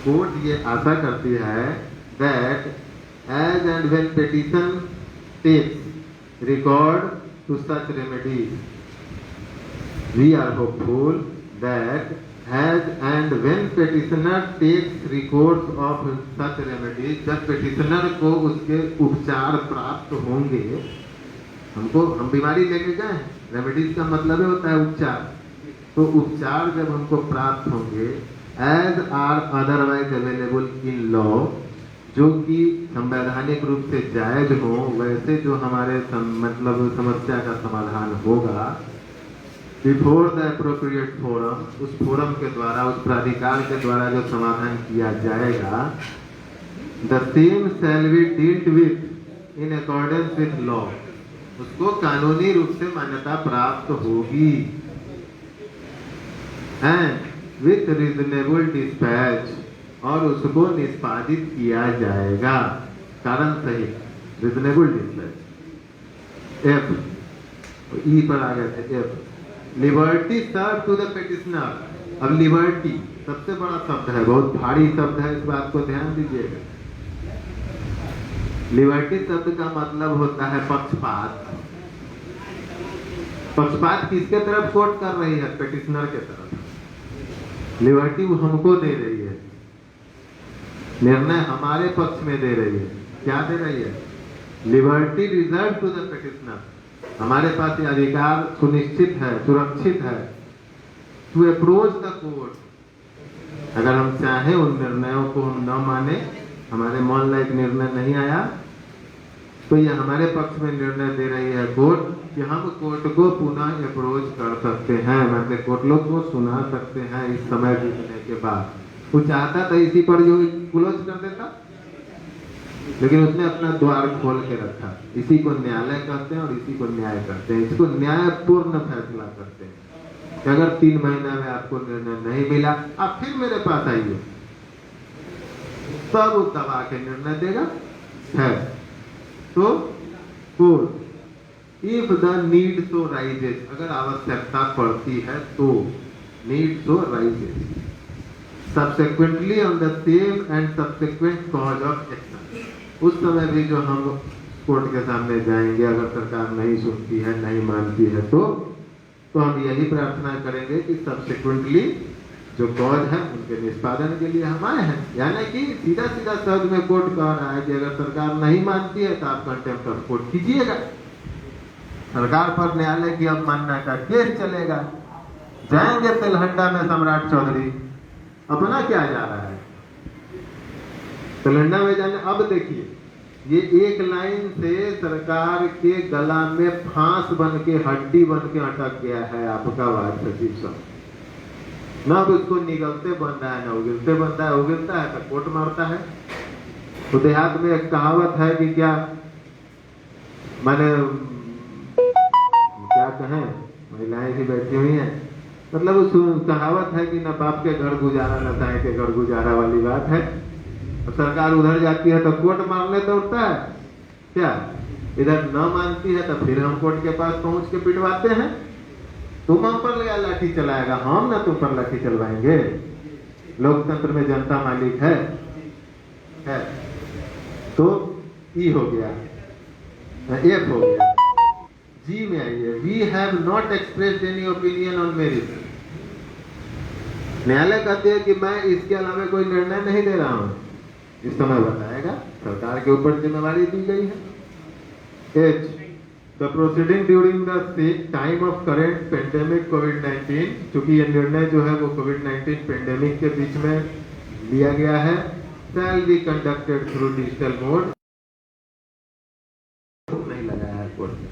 कोर्ट ये आशा करती है that as and when petition takes regard to such remedies, we are hopeful that as and when petitioner takes recourse of such remedies, जब petitioner को उसके उपचार प्राप्त होंगे, हम बीमारी लेके गए, रेमेडीज का मतलब होता है उपचार, तो उपचार जब हमको प्राप्त होंगे as are otherwise available in law, जो कि संवैधानिक रूप से जायज हो, वैसे जो हमारे मतलब समस्या का समाधान होगा बिफोर द एप्रोप्रिएट फोरम, उस फोरम के द्वारा, उस प्राधिकार के द्वारा जो समाधान किया जाएगा, the same shall be dealt with in accordance with law, उसको कानूनी रूप से मान्यता प्राप्त होगी, एंड विथ रीजनेबल डिस्पैच, और उसको निष्पादित किया जाएगा कारण सहित, रीजनेबल डिस्पैच। एफ ई पर आ गए थे, एफ liberty serve to the petitioner. अब लिबर्टी सबसे बड़ा शब्द है, बहुत भारी शब्द है, इस बात को ध्यान दीजिएगा। लिबर्टी शब्द का मतलब होता है पक्षपात। पक्षपात किसके तरफ कोर्ट कर रही है? पेटिशनर के तरफ। लिबर्टी वो हमको दे रही है, निर्णय हमारे पक्ष में दे रही है। क्या दे रही है? Liberty reserve to the petitioner, हमारे पास ये अधिकार सुनिश्चित है, सुरक्षित है, टू अप्रोच द कोर्ट। अगर हम चाहें उन निर्णयों को हम न माने, हमारे मन लायक निर्णय नहीं आया, तो ये हमारे पक्ष में निर्णय दे रही है कोर्ट कि हम कोर्ट को पुनः अप्रोच कर सकते हैं, मतलब कोर्ट लोग को सुना सकते हैं इस समय बीतने के बाद। वो चाहता था इसी पर जो क्लोज कर देता, लेकिन उसने अपना द्वार खोल के रखा। इसी को न्यायालय कहते हैं और इसी को न्याय करते हैं। इसको न्यायपूर्ण फैसला करते हैं कि अगर 3 महीना में आपको निर्णय नहीं मिला, आप फिर मेरे पास आइए, तब वो दबा के निर्णय देगा है। तो if the need so rises, अगर आवश्यकता पड़ती है तो, need so rises subsequently on the same and subsequent cause of action, उस समय भी जो हम कोर्ट के सामने जाएंगे, अगर सरकार नहीं सुनती है, नहीं मानती है, तो हम यही प्रार्थना करेंगे कि सब्सिक्वेंटली जो कॉज है उनके निष्पादन के लिए हम आए हैं। यानी कि सीधा सीधा शब्द में कोर्ट कह रहा है कि अगर सरकार नहीं मानती है तो आप कंटेम्प्ट ऑफ कोर्ट कीजिएगा, सरकार पर न्यायालय की अवमानना का केस चलेगा। जाएंगे तेलहंडा में सम्राट चौधरी, अपना क्या जा रहा है तेलंगाना में जाने। अब देखिए, ये एक लाइन से सरकार के गला में फांस बन के, हड्डी बन के अटक गया है आपका वार्ड सचिव साहब। न अब उसको निगलते बन रहा है, न उगलते बन रहा है। उगलता है तो कोर्ट मारता है। तो देहात में एक कहावत है कि क्या माने, क्या कहें, महिलाएं भी बैठी हुई हैं, मतलब उस कहावत है कि न बाप के घर गुजारा न दाएं के घर गुजारा वाली बात है। सरकार उधर जाती है तो कोर्ट मारने दौड़ता है, क्या इधर न मानती है तो फिर हम कोर्ट के पास पहुंच के पिटवाते हैं। तुम हम पर लाठी चलाएगा, हम ना तुम पर लाठी चलवाएंगे। लोकतंत्र में जनता मालिक है। तो ई हो गया, एफ हो गया। जी में आइए, we have not expressed any opinion on merit. न्यायालय कहते हैं कि मैं इसके अलावा कोई निर्णय नहीं दे रहा हूं, इस समय बताएगा, सरकार के ऊपर जिम्मेवारी दी गई है। एच the proceeding during the time of current pandemic कोविड-19, चूंकि यह निर्णय जो है वो कोविड-19 पेंडेमिक के बीच में लिया गया है, shall be conducted through digital mode. नहीं लगाया है कोर्ट में,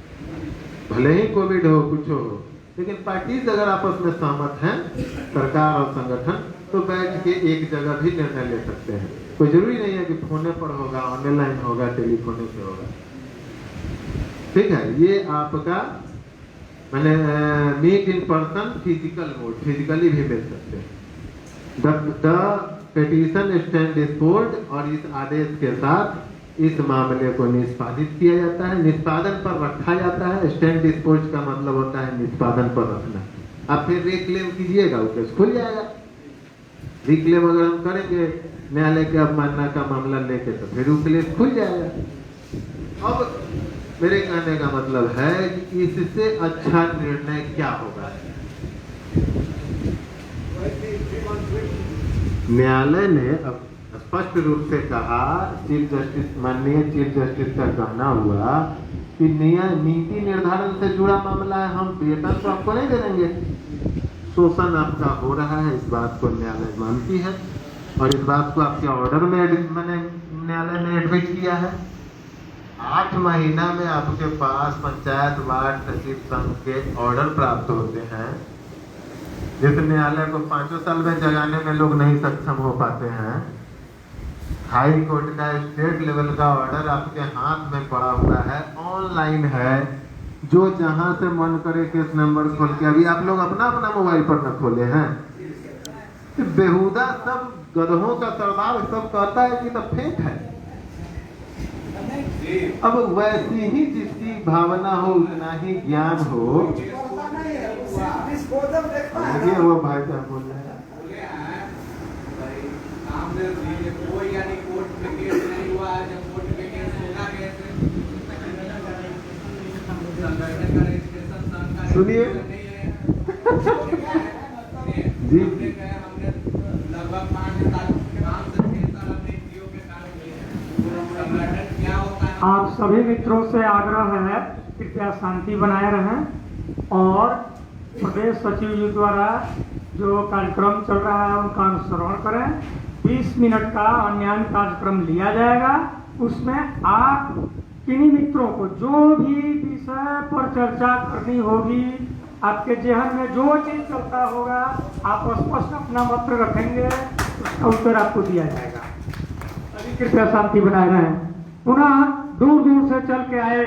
भले ही कोविड हो, कुछ हो, लेकिन पार्टीज अगर आपस में सहमत हैं, सरकार और संगठन, तो बैठ के एक जगह भी निर्णय ले सकते हैं। कोई जरूरी नहीं है कि फोने पर होगा, ऑनलाइन होगा, टेलीफोन से होगा। ठीक है, ये आपका मैंने meet in person physical mode, physically भी मिल सकते हैं। द पेटिशन स्टैंड डिस्पोज्ड, और इस आदेश के साथ इस मामले को निष्पादित किया जाता है, निष्पादन पर रखा जाता है। स्टैंड डिस्पोज का मतलब होता है निष्पादन पर रखना। आप फिर रिक्लेम कीजिएगा, वो केस खुल जाएगा। रिक्लेम अगर हम करेंगे न्यायालय के अवमानना का मामला लेके, तो फिर वो केस खुल जाएगा। अब मेरे कहने का मतलब है कि इससे अच्छा निर्णय क्या होगा? न्यायालय ने अब स्पष्ट रूप से कहा, चीफ जस्टिस माननीय चीफ जस्टिस का कहना हुआ कि नीति निर्धारण से जुड़ा मामला है, हम वेतन तो आपको नहीं दे देंगे। शोषण आपका हो रहा है, इस बात को न्यायालय मानती है और इस बात को आपके ऑर्डर में मैंने न्यायालय ने एडमिट किया है। 8 महीना में आपके पास पंचायत वार्ड सचिव संघ के ऑर्डर प्राप्त होते हैं, जिस न्यायालय को 5 साल में जगाने में लोग नहीं सक्षम हो पाते हैं। हाई कोर्ट का स्टेट लेवल का ऑर्डर आपके हाथ में पड़ा हुआ है, ऑनलाइन है, जो जहां से मन करे केस नंबर खोल के, अभी आप लोग अपना अपना मोबाइल पर न खोले हैं। बेहुदा सब गधों का सरदार सब कहता है कि तो फेक है। अब वैसी ही जिसकी भावना हो उतना ही ज्ञान हो। देखिए वो भाई क्या बोल रहे हैं, सुनिए जी। आप सभी मित्रों से आग्रह है कृपया शांति बनाए रहें और प्रदेश सचिव जी द्वारा जो कार्यक्रम चल रहा है उनका अनुसरण करें। 20 मिनट का अन्याय कार्यक्रम लिया जाएगा, उसमें आप किन्हीं मित्रों को जो भी विषय पर चर्चा करनी होगी, आपके जहन में जो चीज चलता होगा, आप स्पष्ट अपना मत रखेंगे, उसका उत्तर आपको दिया जाएगा। अभी कृपया शांति बनाए रहें। पुनः दूर दूर से चल के आए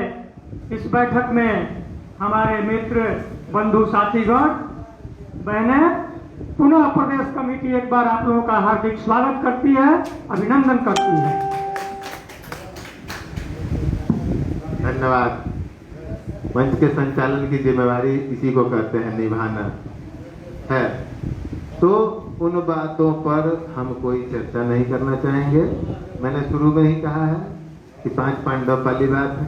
इस बैठक में हमारे मित्र बंधु साथीगण बहने, पुनः प्रदेश कमेटी एक बार आप लोगों का हार्दिक स्वागत करती है, अभिनंदन करती है। धन्यवाद। मंच के संचालन की जिम्मेवारी इसी को कहते हैं निभाना है। तो उन बातों पर हम कोई चर्चा नहीं करना चाहेंगे। मैंने शुरू में ही कहा है कि 5 पांडव वाली बात है।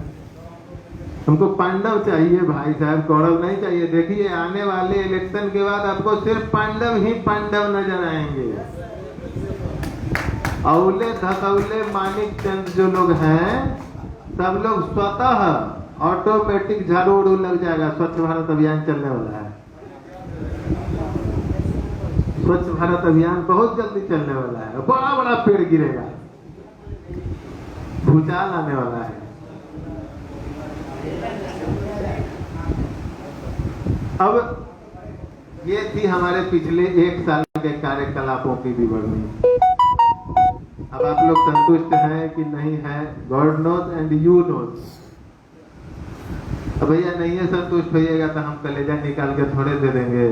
हमको पांडव चाहिए भाई साहब, कौरव नहीं चाहिए। देखिए आने वाले इलेक्शन के बाद आपको सिर्फ पांडव ही पांडव नजर आएंगे। औले धतौले मानिक चंद जो लोग हैं, सब लोग स्वतः ऑटोमेटिक झाड़ू उड़ू लग जाएगा। स्वच्छ भारत अभियान चलने वाला है। स्वच्छ भारत अभियान बहुत जल्दी चलने वाला है। बड़ा बड़ा पेड़ गिरेगा, भूचाल आने वाला है। अब ये थी हमारे पिछले 1 साल के कार्यकलापों की विवरणी। अब आप लोग संतुष्ट हैं कि नहीं है, God knows and you knows. अब भैया नहीं है संतुष्ट होइएगा तो हम कलेजा निकाल के थोड़े दे देंगे।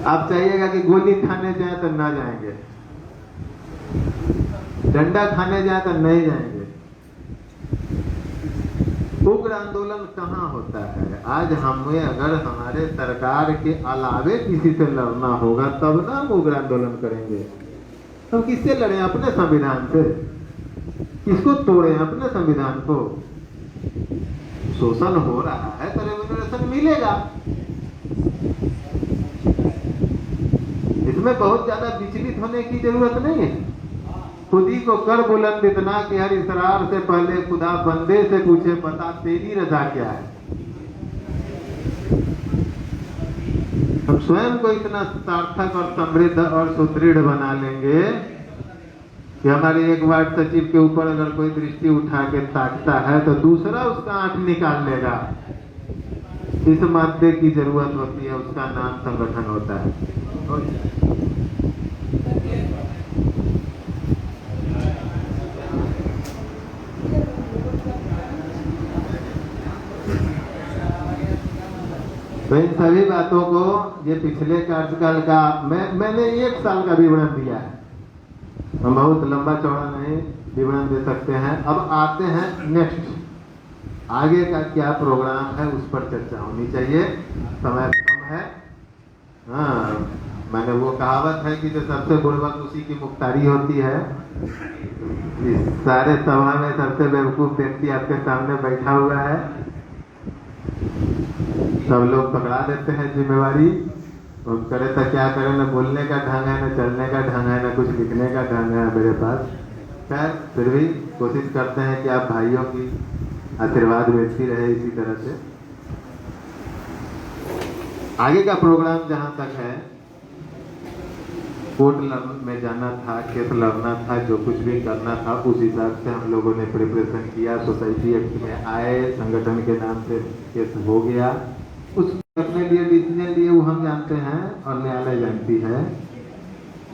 आप चाहिएगा कि गोली खाने जाए तो ना जाएंगे, डंडा खाने जाए तो नहीं जाएंगे। उग्र आंदोलन कहाँ होता है? आज हमें अगर हमारे सरकार के अलावे किसी से लड़ना होगा तब ना हम उग्र आंदोलन करेंगे। हम किससे लड़े? अपने संविधान से। किसको तोड़े? अपने संविधान को। शोषण हो रहा है तो रेम्यूनरेशन मिलेगा। इसमें बहुत ज्यादा विचलित होने की जरूरत नहीं है। खुद ही को कर बुलंद इतना कि हर इसरार से पहले खुदा बंदे से पूछे, बता तेरी रजा क्या है। हम स्वयं को इतना सार्थक और समृद्ध और सुदृढ़ बना लेंगे कि हमारे एक वार्ड सचिव के ऊपर अगर कोई दृष्टि उठा के ताकता है तो दूसरा उसका आंख निकाल लेगा। इस माध्यम की जरूरत होती है, उसका नाम संगठन होता है। तो इन सभी बातों को ये पिछले कार्यकाल का मैंने 1 साल का विवरण दिया है। हम बहुत लंबा चौड़ा नहीं विवरण दे सकते हैं। अब आते हैं नेक्स्ट, आगे का क्या प्रोग्राम है उस पर चर्चा होनी चाहिए। समय कम है। हाँ, मैंने वो कहावत है कि जो सबसे बुड़बक उसी की मुख्तारी होती है। इस सारे सभा में सबसे बेवकूफ व्यक्ति आपके सामने बैठा हुआ है। सब लोग पकड़ा देते हैं जिम्मेवारी। और करे तो क्या करे, न बोलने का ढंग है, न चलने का ढंग है, न कुछ लिखने का ढंग है मेरे पास। खैर फिर भी कोशिश करते हैं कि आप भाइयों की आशीर्वाद मिलती रहे इसी तरह से। आगे का प्रोग्राम जहाँ तक है, कोर्ट में जाना था, केस लड़ना था, जो कुछ भी करना था उस हिसाब से हम लोगों ने प्रिपरेशन किया। सोसाइटी एक्ट में आए, संगठन के नाम से केस हो गया। उस अपने लिए डिसीजन लिए वो हम जानते हैं और न्यायालय जानती है।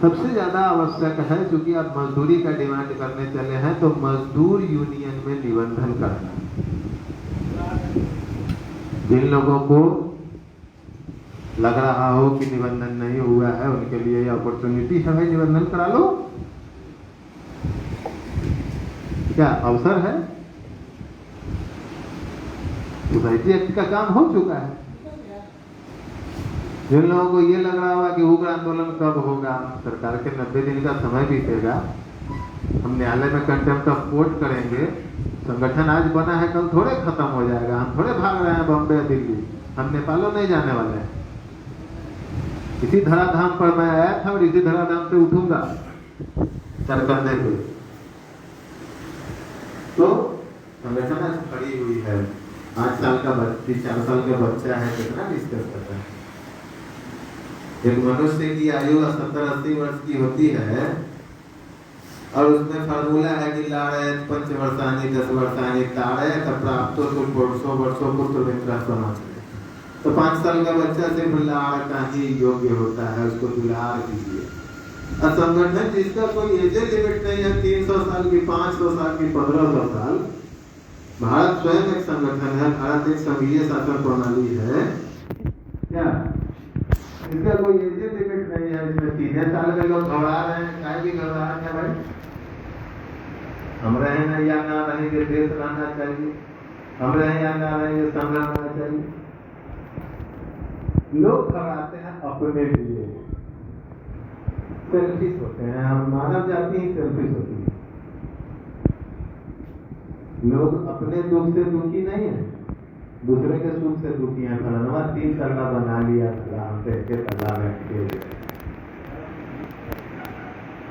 सबसे ज़्यादा आवश्यक है, क्योंकि आप मजदूरी का डिमांड करने चले हैं, तो मजदूर यूनियन में निबंधन करना। जिन लोगों को लग रहा हो कि निबंधन नहीं हुआ है, उनके लिए अपॉर्चुनिटी है, भाई निबंधन करा लो। क्या अवसर है? सोसाइटी एक्ट का काम हो चुका है। जिन लोगों को ये लग रहा होगा कि उग्र आंदोलन कब होगा, सरकार के 90 दिन का समय बीतेगा, हम न्यायालय में कंटेम्प्ट ऑफ कोर्ट करेंगे। संगठन आज बना है, कल थोड़े खत्म हो जाएगा। हम थोड़े भाग रहे हैं बॉम्बे या दिल्ली, हम नेपालों नहीं जाने वाले हैं। इसी धराधाम पर मैं आया था और इसी धराधाम से उठूंगा सरकंधे पे। तो संगठन खड़ी हुई है। 8 साल का बच्ची, 4 साल का बच्चा है, कितना डिस्कस करता है। एक मनुष्य की आयु 70-80 वर्ष की होती है और उसमें फार्मूला है कि लाड़े पंचवर्षानी 10 वर्षानी ताड़े तब प्राप्त वर्षों पुत्र मित्र समाज। तो 5 साल का बच्चा सिर्फ लाड़ का ही योग्य होता है, उसको दुलार कीजिए। और संगठन जिसका कोई एज लिमिट नहीं है, 300 साल की, 500 साल की, 1500 साल। भारत स्वयं एक संगठन है, भारत एक संघीय शासन प्रणाली है। क्या इसका कोई एज लिमिट नहीं है? इसमें 3 साल के लोग घबरा रहे हैं, क्या भी घबरा रहे हैं भाई? हम रहे ना या ना रहेंगे, देश रहना चाहिए। हम रहे या ना रहेंगे, संग्राम रहना चाहिए। लोग घबराते हैं अपने लिए, सेल्फिश होते हैं। हम मानव जाति ही सेल्फिश होती है। लोग अपने दुख से दुखी नहीं है, दूसरे के सुख से दुखी है। फलाना 3 तल्ला बना लिया, हमसे 1 तल्ला में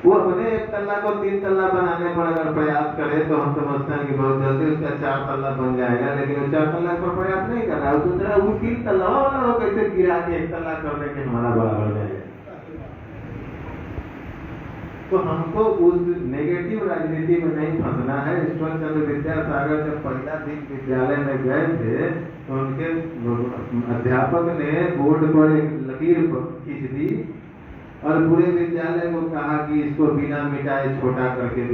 वो अपने 1 तल्ला को 3 तल्ला बनाने पर अगर प्रयास करे तो हम समझते हैं कि बहुत जल्दी उसका 4 तल्ला बन जाएगा। लेकिन वो 4 तल्ला पर प्रयास नहीं कर रहा है, दूसरा वो 3 तल्ला वाला वो कैसे गिरा के 1 तल्ला करने के हमारा बड़ा बढ़ जाएगा। तो हमको उस नेगेटिव राजनीति में नहीं फंसना है। ईश्वर चंद्र विद्यासागर जब पहला दिन विद्यालय में गए थे तो उनके अध्यापक ने बोर्ड पर एक लकीर खींच दी और पूरे विद्यालय को कहा कि इसको बिना मिटाए छोटा करके